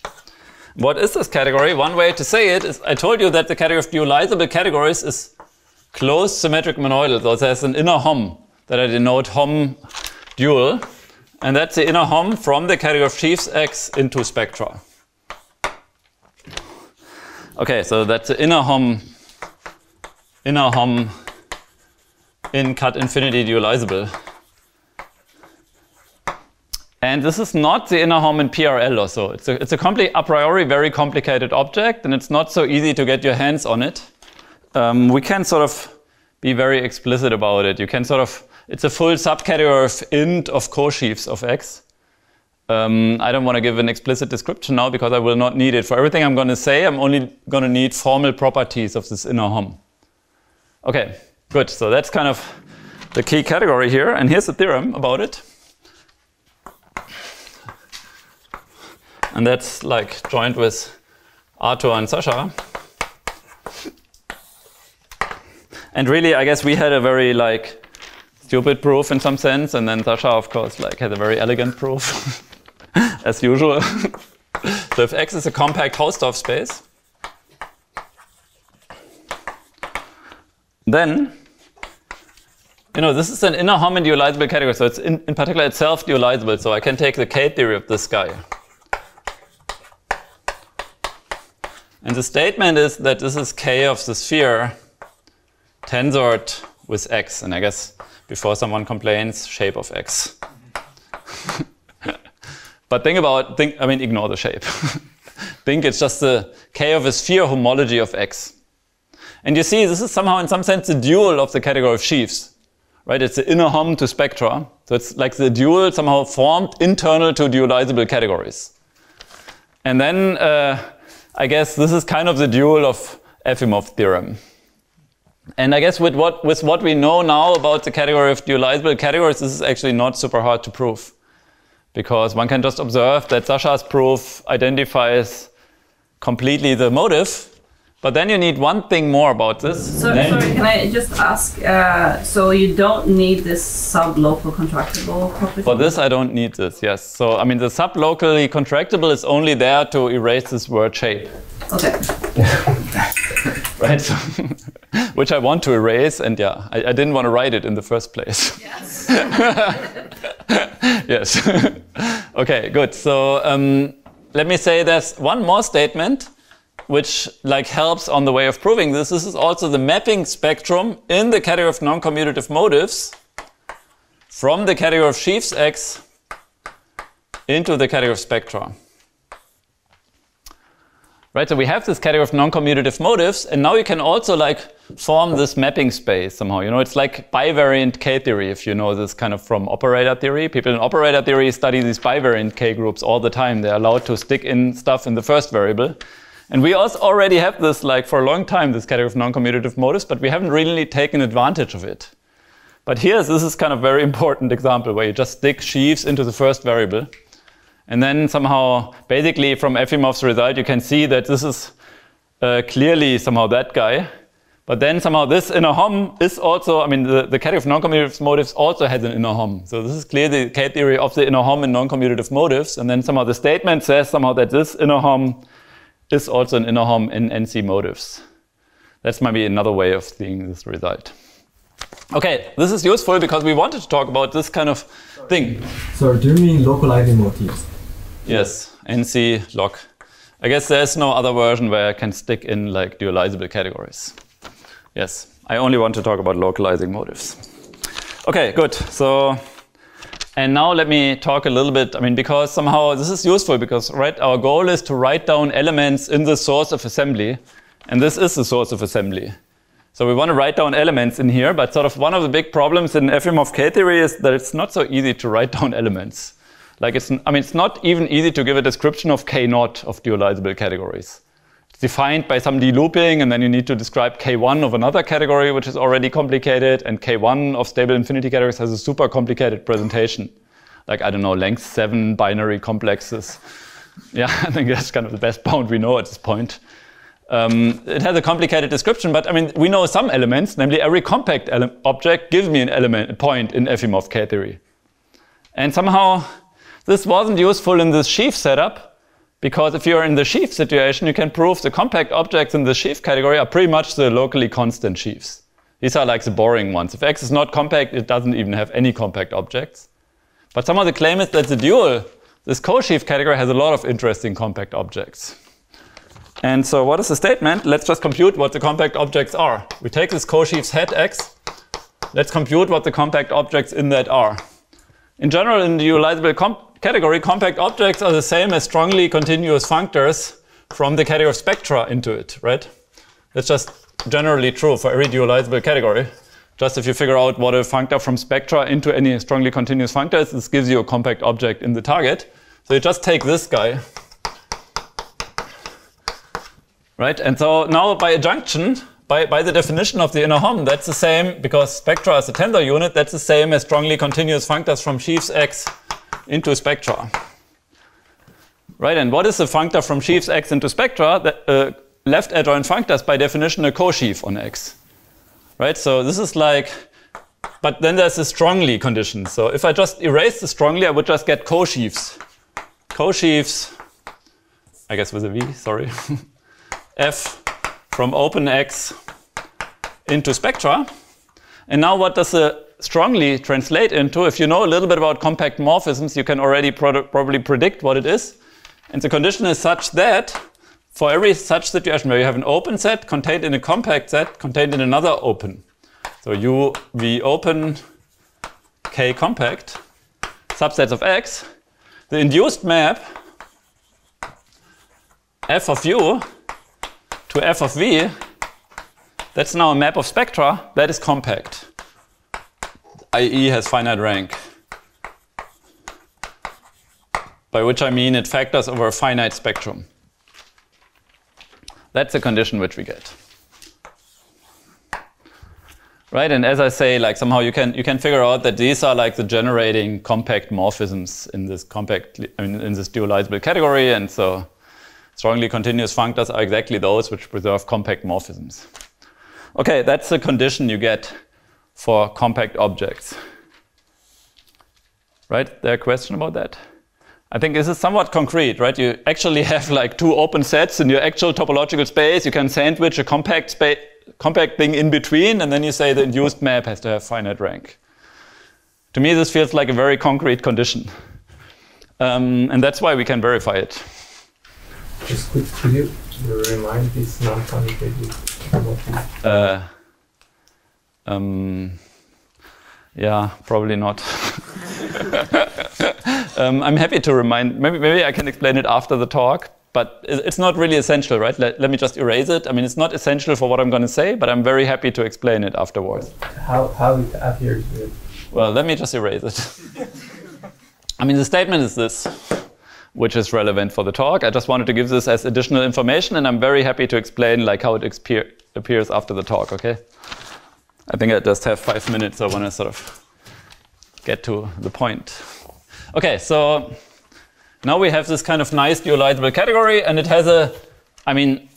What is this category? One way to say it is, I told you that the category of dualizable categories is closed symmetric monoidal. So there's an inner hom that I denote hom dual. And that's the inner hom from the category of sheaves X into spectra. Okay, so that's the inner hom in cut infinity dualizable. And this is not the inner hom in PRL or so. It's a a priori very complicated object, and it's not so easy to get your hands on it. We can sort of be very explicit about it. You can sort of, it's a full subcategory of int of koshives of X. I don't want to give an explicit description now because I will not need it. For everything I'm going to say, I'm only going to need formal properties of this inner hom. Okay, good. So that's kind of the key category here. And here's the theorem about it. And that's like joined with Arthur and Sasha. And really, I guess we had a very like stupid proof in some sense. And then Sasha, of course, like had a very elegant proof. As usual. So if X is a compact Hausdorff space, then you know, this is an inner Hom in dualizable category, so it's in particular it's self-dualizable, so I can take the K-theory of this guy. And the statement is that this is K of the sphere tensored with X, and I guess before someone complains, shape of X. But ignore the shape. Think it's just the K of a sphere homology of X. And you see, this is somehow in some sense the dual of the category of sheaves, right? It's the inner Hom to spectra. So it's like the dual somehow formed internal to dualizable categories. And then I guess this is kind of the dual of Efimov theorem. And I guess with what we know now about the category of dualizable categories, this is actually not super hard to prove. Because one can just observe that Sasha's proof identifies completely the motive. But then you need one thing more about this. So, sorry, can I just ask, so you don't need this sublocal contractable property? For this, I don't need this, yes. So, I mean, the sublocally contractable is only there to erase this word shape. Okay. Right? Which I want to erase, and yeah, I didn't want to write it in the first place. Yes. Yes. Okay, good. So, let me say there's one more statement which like helps on the way of proving this. This is also the mapping spectrum in the category of non-commutative motives from the category of sheaves X into the category of spectra. Right, so we have this category of non-commutative motives, and now you can also like form this mapping space somehow. You know, it's like bivariant K-theory, if you know this kind of from operator theory. People in operator theory study these bivariant K groups all the time. They're allowed to stick in stuff in the first variable. And we also already have this, like for a long time, this category of non-commutative motives, but we haven't really taken advantage of it. But here, this is kind of very important example where you just stick sheaves into the first variable. And then somehow, basically from Efimov's result, you can see that this is clearly somehow that guy. But then somehow this inner Hom is also, I mean, the category of non-commutative motives also has an inner Hom. So this is clearly the K-theory of the inner Hom in non-commutative motives. And then somehow the statement says somehow that this inner Hom is also an inner Hom in NC motives. That's maybe another way of seeing this result. Okay, this is useful because we wanted to talk about this kind of thing. So do you mean localizing motifs? Yes, NC log. I guess there's no other version where I can stick in like dualizable categories. Yes, I only want to talk about localizing motives. Okay, good. So, and now let me talk a little bit, I mean, because somehow this is useful because, right, our goal is to write down elements in the source of assembly. And this is the source of assembly. So we want to write down elements in here, but sort of one of the big problems in Efimov-K-Theory is that it's not so easy to write down elements. Like it's not even easy to give a description of K0 of dualizable categories. It's defined by some de-looping, and then you need to describe K1 of another category, which is already complicated, and K1 of stable infinity categories has a super complicated presentation. Like, I don't know, length 7 binary complexes. Yeah, I think that's kind of the best bound we know at this point. It has a complicated description, but I mean, we know some elements, namely every compact object gives me an element, a point in Efimov-K-Theory. And somehow, this wasn't useful in this sheaf setup, because if you're in the sheaf situation, you can prove the compact objects in the sheaf category are pretty much the locally constant sheaves. These are like the boring ones. If X is not compact, it doesn't even have any compact objects. But somehow the claim is that the dual, this koshive category, has a lot of interesting compact objects. And so what is the statement? Let's just compute what the compact objects are. We take this koshive's head X. Let's compute what the compact objects in that are. In general, in the dualizable category, compact objects are the same as strongly continuous functors from the category of spectra into it, right? That's just generally true for every dualizable category. Just if you figure out what a functor from spectra into any strongly continuous functor is, this gives you a compact object in the target. So you just take this guy. Right? And so now by adjunction, by the definition of the inner Hom, that's the same, because spectra is a tensor unit, that's the same as strongly continuous functors from sheaves X into spectra. Right? And what is a functor from sheaves X into spectra? That, left adjoint functors by definition a koshive on X. Right? So this is like, but then there's a strongly condition. So if I just erase the strongly, I would just get koshives. Koshives, I guess with a V, sorry. F from open X into spectra. And now what does the strongly translate into, if you know a little bit about compact morphisms, you can already probably predict what it is. And the condition is such that for every such situation where you have an open set contained in a compact set contained in another open, so U, V open, K compact, subsets of X, the induced map f of U to f of V, that's now a map of spectra that is compact, i.e. has finite rank. By which I mean it factors over a finite spectrum. That's the condition which we get. Right, and as I say, like somehow you can figure out that these are like the generating compact morphisms in this in this dualizable category, and so strongly continuous functors are exactly those which preserve compact morphisms. Okay, that's the condition you get for compact objects. Right, there a question about that? I think this is somewhat concrete, right? You actually have like two open sets in your actual topological space. You can sandwich a compact thing in between, and then you say the induced map has to have finite rank. To me, this feels like a very concrete condition. And that's why we can verify it. Just could you remind this non-commutative? Yeah, probably not. I'm happy to remind, maybe I can explain it after the talk, but it's not really essential, right? Let me just erase it. I mean, it's not essential for what I'm going to say, but I'm very happy to explain it afterwards. How it appears with it? Well, let me just erase it. I mean, the statement is this, which is relevant for the talk. I just wanted to give this as additional information, and I'm very happy to explain like how it appears after the talk, okay? I think I just have 5 minutes, so I want to sort of get to the point. Okay, so now we have this kind of nice dualizable category, and it has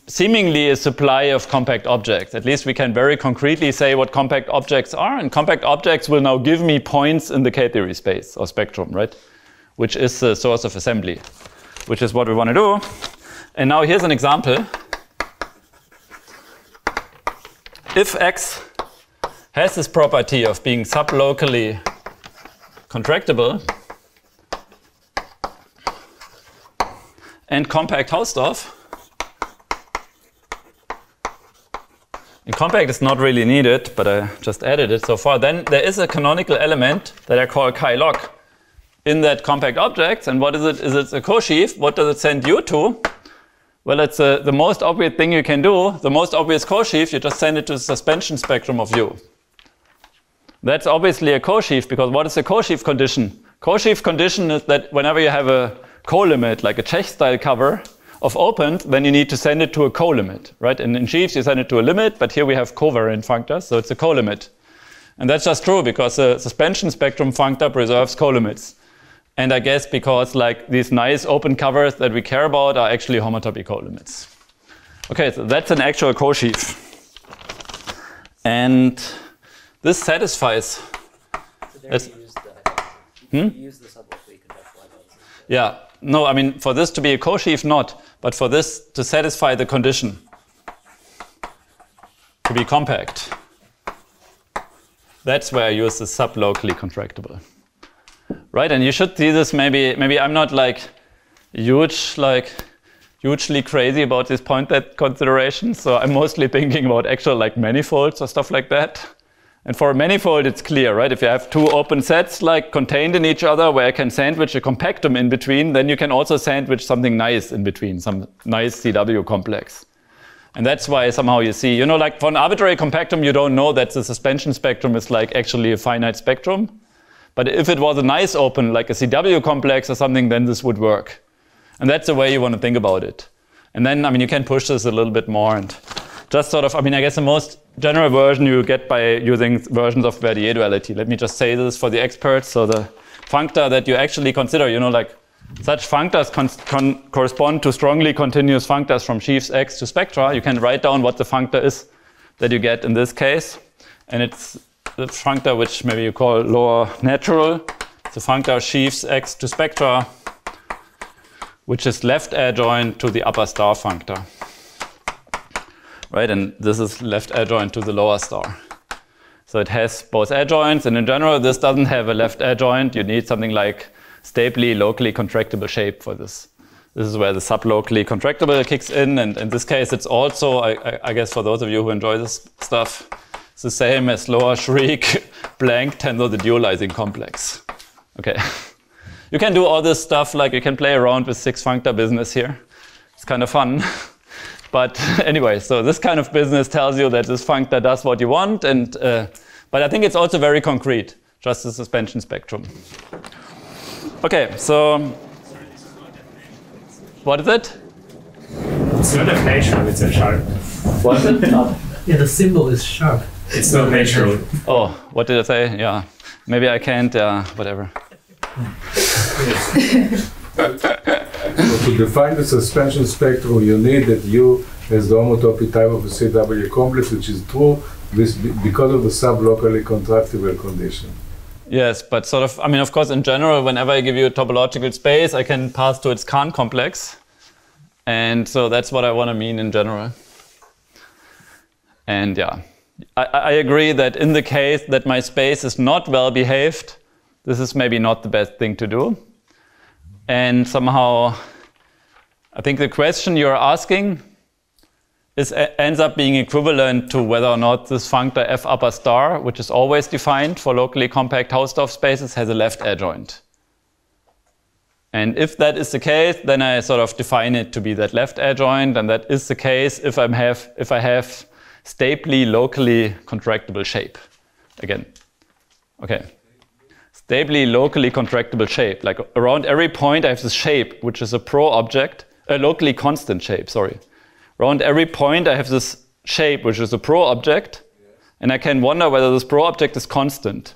seemingly a supply of compact objects. At least we can very concretely say what compact objects are, and compact objects will now give me points in the K-theory space or spectrum, right? Which is the source of assembly, which is what we want to do. And now here's an example. If X has this property of being sublocally contractable and compact Hausdorff, and compact is not really needed, but I just added it so far, then there is a canonical element that I call chi-log in that compact object. And what is it? Is it a koshive? What does it send U to? Well, it's the most obvious thing you can do. The most obvious koshive, you just send it to the suspension spectrum of U. That's obviously a koshive, because what is a koshive condition? Koshive condition is that whenever you have a colimit, like a Czech-style cover of opened, then you need to send it to a colimit, right? And in sheaves you send it to a limit, but here we have covariant functors, so it's a colimit. And that's just true because the suspension spectrum functor preserves colimits. And I guess because like these nice open covers that we care about are actually homotopy colimits. Okay, so that's an actual koshive. And this satisfies. So there you use the sublocally contractable. Yeah, no, I mean for this to be a koshive, not, but for this to satisfy the condition to be compact. That's where I use the sublocally contractable. Right, and you should see this. Maybe I'm not like hugely crazy about these point that considerations. So I'm mostly thinking about actual like manifolds or stuff like that. And for a manifold, it's clear, right? If you have two open sets like contained in each other, where I can sandwich a compactum in between, then you can also sandwich something nice in between, some nice CW complex. And that's why somehow you see, like for an arbitrary compactum, you don't know that the suspension spectrum is like actually a finite spectrum. But if it was a nice open, like a CW complex or something, then this would work. And that's the way you want to think about it. And then, you can push this a little bit more and just sort of, I guess the most general version you get by using versions of Verdier duality. Let me just say this for the experts. So the functor that you actually consider, like such functors correspond to strongly continuous functors from sheaves X to spectra. You can write down what the functor is that you get in this case. And it's the functor which maybe you call lower natural. It's a functor sheaves X to spectra, which is left adjoint to the upper star functor. Right, and this is left adjoint to the lower star. So it has both adjoints, and in general, this doesn't have a left adjoint. You need something like stably locally contractible shape for this. This is where the sublocally contractable kicks in, and in this case, it's also, I guess for those of you who enjoy this stuff, it's the same as lower Schrieg blank tensor, the dualizing complex. Okay. You can do all this stuff, like you can play around with 6-functor business here. It's kind of fun. But anyway, so this kind of business tells you that this functor does what you want, and but I think it's also very concrete, just the suspension spectrum. Okay, so what is it? It's not a natural, it's a sharp. What is it? Yeah, the symbol is sharp. It's not natural. Oh, what did I say? Yeah, maybe I can't, whatever. So to define the suspension spectrum, you need that U has the homotopy type of a CW complex, which is true because of the sublocally contractible condition. Yes, but sort of, I mean, of course, in general, whenever I give you a topological space, I can pass to its Kahn complex. And so that's what I want to mean in general. And yeah, I agree that in the case that my space is not well behaved, this is maybe not the best thing to do. And somehow, I think the question you're asking ends up being equivalent to whether or not this functor f upper star, which is always defined for locally compact Hausdorff spaces, has a left adjoint. And if that is the case, then I sort of define it to be that left adjoint, and that is the case if I have stably locally contractible shape. Again, okay. Stably locally contractible shape. Like around every point I have this shape, which is a pro-object, a locally constant shape, sorry. Around every point I have this shape, which is a pro-object, and I can wonder whether this pro-object is constant.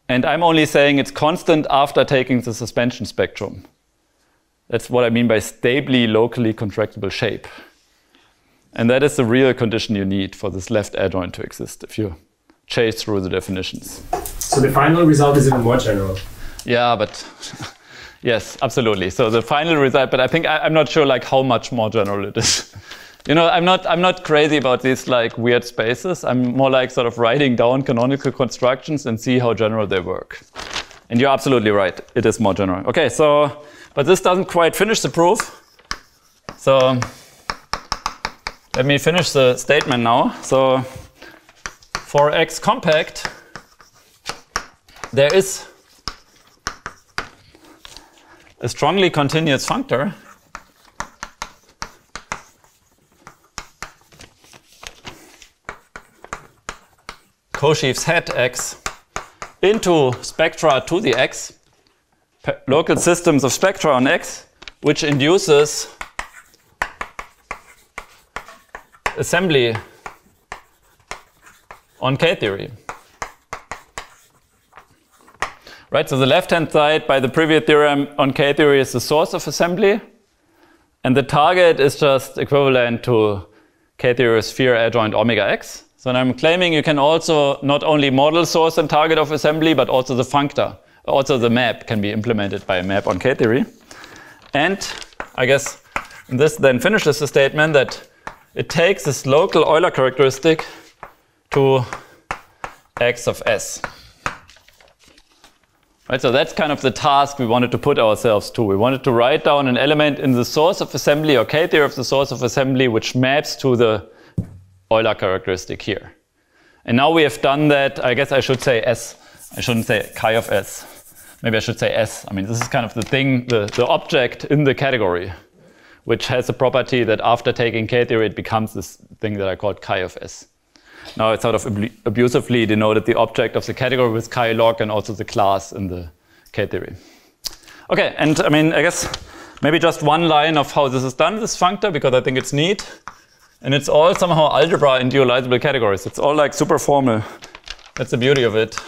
And I'm only saying it's constant after taking the suspension spectrum. That's what I mean by stably locally contractible shape. And that is the real condition you need for this left adjoint to exist if you chase through the definitions. So the final result is even more general. Yeah, but yes, absolutely. So the final result, but I think I'm not sure like how much more general it is. You know, I'm not crazy about these like weird spaces. I'm more like sort of writing down canonical constructions and see how general they work. And you're absolutely right. It is more general. Okay, so, but this doesn't quite finish the proof. So let me finish the statement now. So for X compact, there is a strongly continuous functor koshives head X into spectra to the X, local systems of spectra on X, which induces assembly on K-theory. Right, so the left-hand side by the previous theorem on K-theory is the source of assembly, and the target is just equivalent to K-theory sphere adjoint omega X. So I'm claiming you can also not only model source and target of assembly, but also the functor. Also the map can be implemented by a map on K-theory. And I guess this then finishes the statement that it takes this local Euler characteristic to X of S. Right, so that's kind of the task we wanted to put ourselves to. We wanted to write down an element in the source of assembly or K-theory of the source of assembly which maps to the Euler characteristic here. And now we have done that. I guess I should say S. I shouldn't say chi of S. Maybe I should say S. I mean, this is kind of the thing, the object in the category, which has a property that after taking K-theory, it becomes this thing that I called chi of S. Now it's sort of abusively denoted the object of the category with chi log and also the class in the K-theory. Okay, and I mean, I guess maybe just one line of how this is done, this functor, because I think it's neat. And it's all somehow algebra in dualizable categories. It's all like super formal. That's the beauty of it.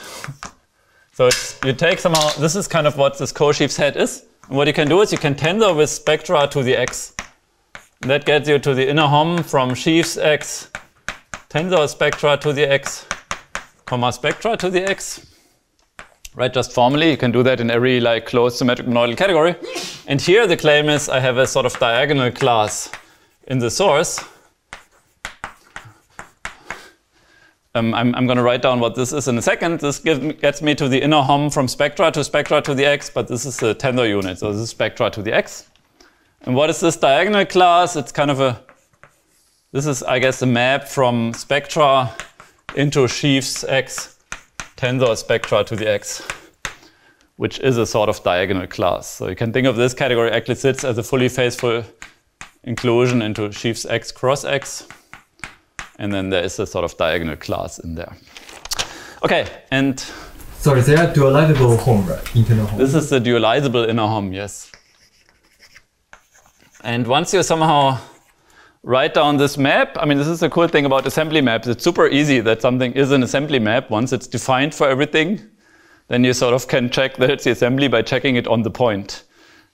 So it's, you take somehow, this is kind of what this koshives head is. And what you can do is you can tensor with spectra to the X. And that gets you to the inner hom from sheaves X, tensor spectra to the X, comma spectra to the X. Right, just formally, you can do that in every like closed symmetric monoidal category. And here the claim is I have a sort of diagonal class in the source, I'm going to write down what this is in a second. This gets me to the inner hom from spectra to the x, but this is a tensor unit, so this is spectra to the x. And what is this diagonal class? It's kind of this is, I guess, a map from spectra into sheaves x tensor spectra to the x, which is a sort of diagonal class. So you can think of this category explicits as a fully faithful inclusion into sheaves x cross x. And then there is a sort of diagonal class in there. Okay, and... Sorry, they are dualizable hom, right? Internal hom. This is the dualizable inner hom, yes. And once you somehow write down this map, I mean, this is the cool thing about assembly maps. It's super easy that something is an assembly map. Once it's defined for everything, then you sort of can check that it's the assembly by checking it on the point.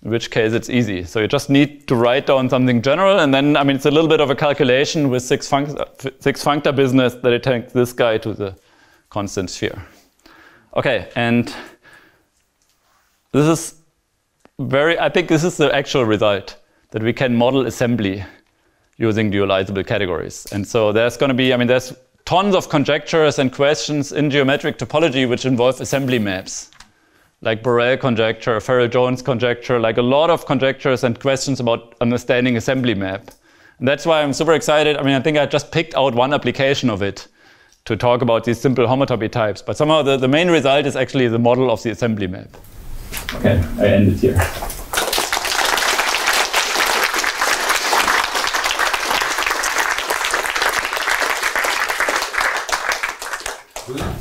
In which case it's easy. So you just need to write down something general, and then, I mean, it's a little bit of a calculation with six functor business that it takes this guy to the constant sphere. Okay, and this is I think this is the actual result, that we can model assembly using dualizable categories. And so there's going to be, I mean, there's tons of conjectures and questions in geometric topology which involve assembly maps. Like Borel conjecture, Farrell-Jones conjecture, like a lot of conjectures and questions about understanding assembly map. And that's why I'm super excited. I mean, I think I just picked out one application of it to talk about these simple homotopy types. But somehow the main result is actually the model of the assembly map. Okay, I end it here.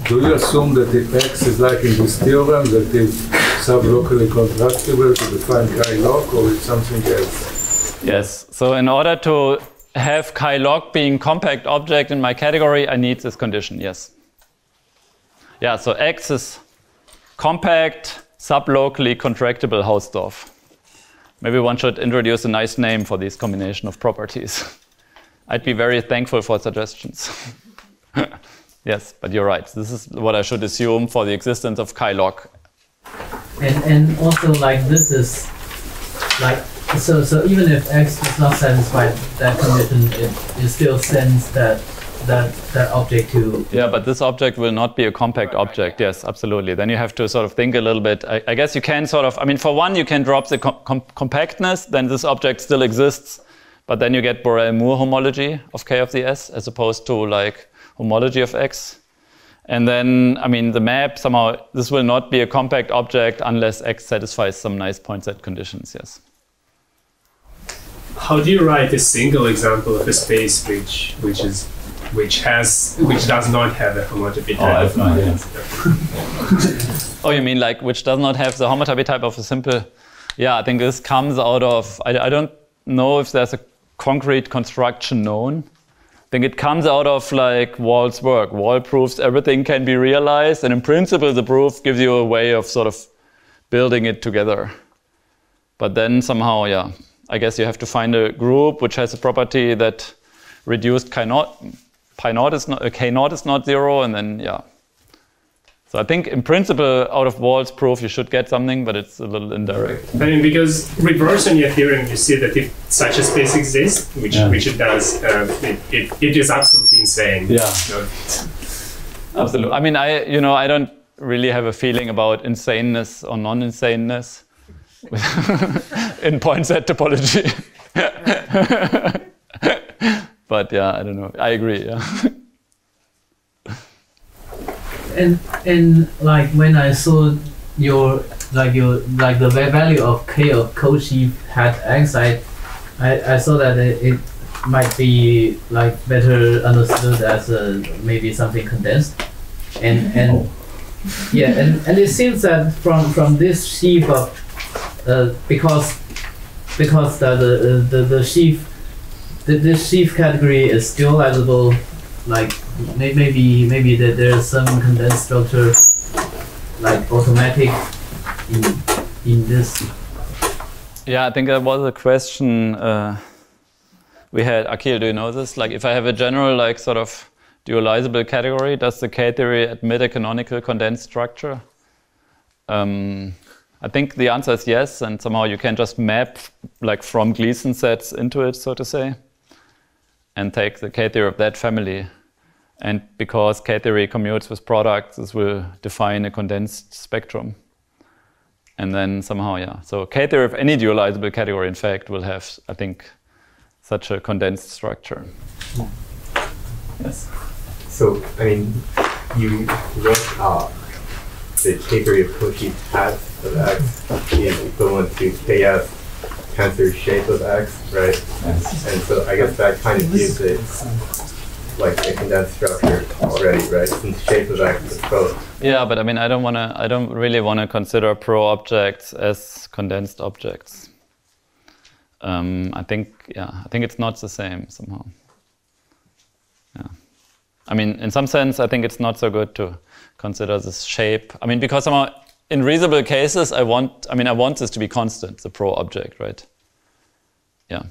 Do you assume that if X is like in this theorem, that is sublocally contractable to define chi-log, or it's something else? Yes. So in order to have chi-log being compact object in my category, I need this condition, yes. Yeah, so X is compact, sublocally contractable Hausdorff. Maybe one should introduce a nice name for this combination of properties. I'd be very thankful for suggestions. Yes, but you're right. This is what I should assume for the existence of chi-log. And also, like, this is like, so even if X does not satisfy that condition, it still sends that object to... Yeah, but this object will not be a compact object. Yes, absolutely. Then you have to sort of think a little bit. I guess you can sort of, I mean, for one, you can drop the compactness, then this object still exists, but then you get Borel-Moore homology of K of the S as opposed to like homology of X. And then, I mean, the map, somehow, this will not be a compact object unless X satisfies some nice point set conditions, yes. How do you write a single example of a space which does not have a homotopy type? Oh, I have no idea. Oh, you mean like which does not have the homotopy type of a simple? Yeah, I think this comes out of, I don't know if there's a concrete construction known. I think it comes out of like Wall's work. Wall proves everything can be realized, and in principle the proof gives you a way of sort of building it together. But then somehow, yeah, I guess you have to find a group which has a property that reduced K0 is not zero, and then, yeah. So I think in principle, out of Wall's proof, you should get something, but it's a little indirect. I mean, because reverse on your theorem, you see that if such a space exists, which it does, it is absolutely insane. Yeah. Absolutely. I mean, I don't really have a feeling about insaneness or non-insaneness in point set topology. But yeah, I don't know. I agree. Yeah. And like when I saw the value of K of koshive hat X, I saw that it might be like better understood as maybe something condensed, and yeah, and it seems that from this sheaf of because the sheaf. This sheaf category is dualizable, like maybe there's some condensed structure, like automatic in this. Yeah, I think that was a question we had. Akil, do you know this? Like, if I have a general like sort of dualizable category, does the K-theory admit a canonical condensed structure? I think the answer is yes, and somehow you can just map like from Gleason sets into it, so to say, and take the K-theory of that family. And because K-theory commutes with products, this will define a condensed spectrum. And then somehow, yeah. So K-theory of any dualizable category, in fact, will have, I think, such a condensed structure. Yes. So, I mean, you wrote the K-theory of koshive hat of X is equivalent to KF tensor shape of X, right? Yes. And so I guess that kind of gives it like a condensed structure already, right? Since shape of X is both. Yeah, but I mean, I don't really want to consider pro objects as condensed objects. I think it's not the same somehow. Yeah. I mean, in some sense, I think it's not so good to consider this shape. I mean, because somehow in reasonable cases, I want this to be constant, the pro object, right? Yeah.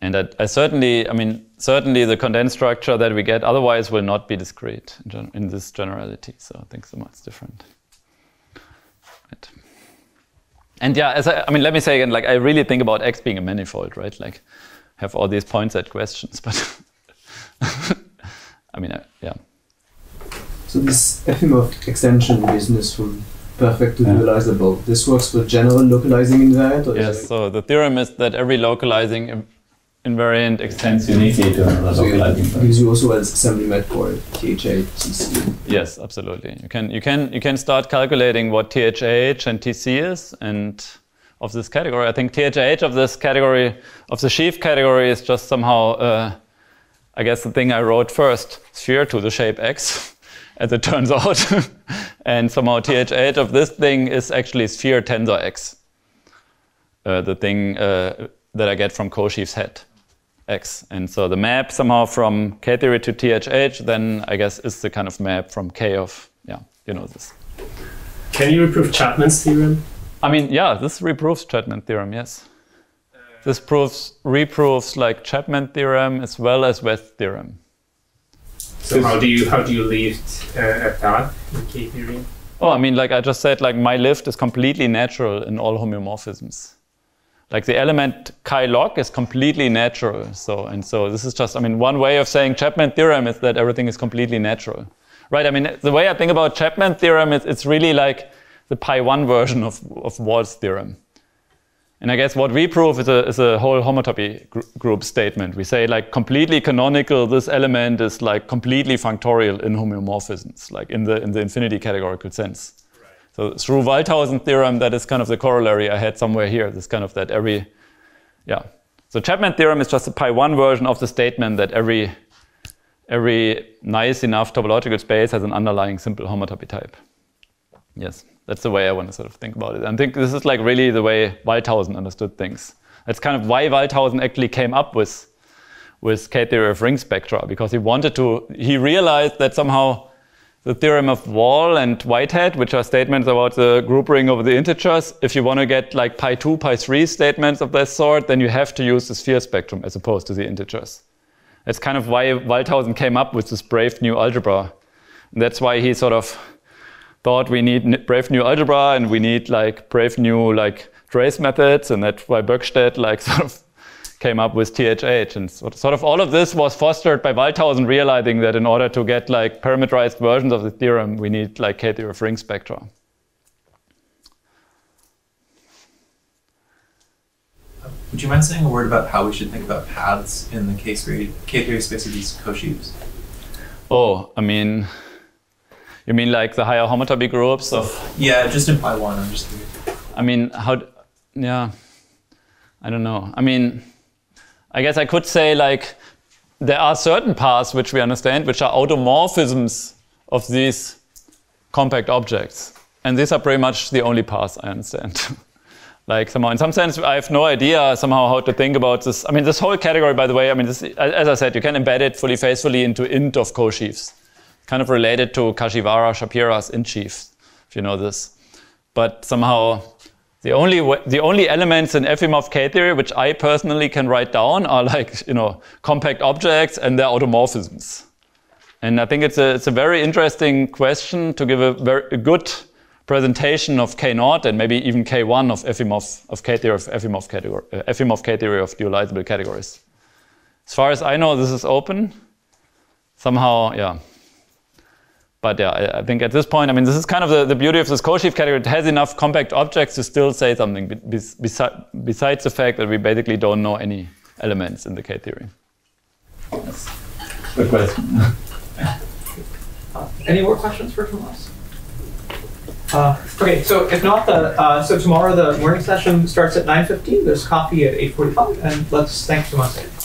And I certainly the condensed structure that we get otherwise will not be discrete in this generality. So I think somehow it's different. Right. And yeah, let me say again, like I really think about X being a manifold, right? Like have all these points-at questions, but I mean, yeah. So this Efimov extension business from perfect to dualizable, this works for general localizing invariant? Or yes, so the theorem is that every localizing invariant extends uniquely to another localizing invariant. Gives you also well as assembly map for THH, TC. Yes, absolutely. You can start calculating what THH and TC is, and of this category. I think THH of this category, of the sheaf category, is just somehow, I guess, the thing I wrote first, sphere to the shape X, as it turns out. And somehow THH of this thing is actually sphere tensor X, the thing that I get from Koshive's head X. And so the map somehow from K-theory to THH then I guess is the kind of map from K of, yeah, you know this. Can you reprove Chapman's theorem? I mean, yeah, this reproves Chapman theorem, yes. This reproves like Chapman theorem as well as West theorem. So how do you lift a path in K-theory? Oh, I mean, like I just said, like my lift is completely natural in all homeomorphisms. Like the element chi log is completely natural. So this is just, I mean, one way of saying Chapman theorem is that everything is completely natural. Right? I mean, the way I think about Chapman theorem is it's really like the pi1 version of Wall's theorem. And I guess what we prove is a whole homotopy group statement. We say like completely canonical, this element is like completely functorial in homeomorphisms, like in the infinity categorical sense. Right. So through Waldhausen theorem, that is kind of the corollary I had somewhere here. This kind of that every, yeah. So Chapman theorem is just a pi1 version of the statement that every nice enough topological space has an underlying simple homotopy type. Yes. That's the way I want to sort of think about it. And I think this is like really the way Waldhausen understood things. That's kind of why Waldhausen actually came up with K-theory of ring spectra, because he realized that somehow the theorem of Wall and Whithead, which are statements about the group ring over the integers, if you want to get like pi2, pi3 statements of that sort, then you have to use the sphere spectrum as opposed to the integers. That's kind of why Waldhausen came up with this brave new algebra. And that's why he sort of thought we need brave new algebra and we need like brave new like trace methods, and that's why Böckstedt like sort of came up with THH. And sort of all of this was fostered by Waldhausen realizing that in order to get like parametrized versions of the theorem, we need like K-theory of ring spectra. Would you mind saying a word about how we should think about paths in the K-theory space of these koshives? Oh, I mean, you mean like the higher homotopy groups of? Yeah, just in pi1, I'm just thinking. I mean, yeah, I don't know. I mean, I guess I could say like, there are certain paths which we understand, which are automorphisms of these compact objects. And these are pretty much the only paths I understand. Like somehow, in some sense, I have no idea somehow how to think about this. I mean, this whole category, by the way, I mean, this, as I said, you can embed it fully faithfully into int of koshives. Kind of related to Kashiwara-Shapira's int sheaf, if you know this. But somehow, the only elements in Efimov-K-Theory which I personally can write down are like, you know, compact objects and their automorphisms. And I think it's a very interesting question to give a good presentation of K0 and maybe even K1 of Efimov-K-Theory of dualizable categories. As far as I know, this is open. somehow, yeah. But yeah, I think at this point, I mean, this is kind of the beauty of this koshive category. It has enough compact objects to still say something besides the fact that we basically don't know any elements in the K-theory. Yes. Good question. Any more questions for Tomas? Okay, so if not, so tomorrow the morning session starts at 9:15. There's coffee at 8:45, and let's thank Tomas.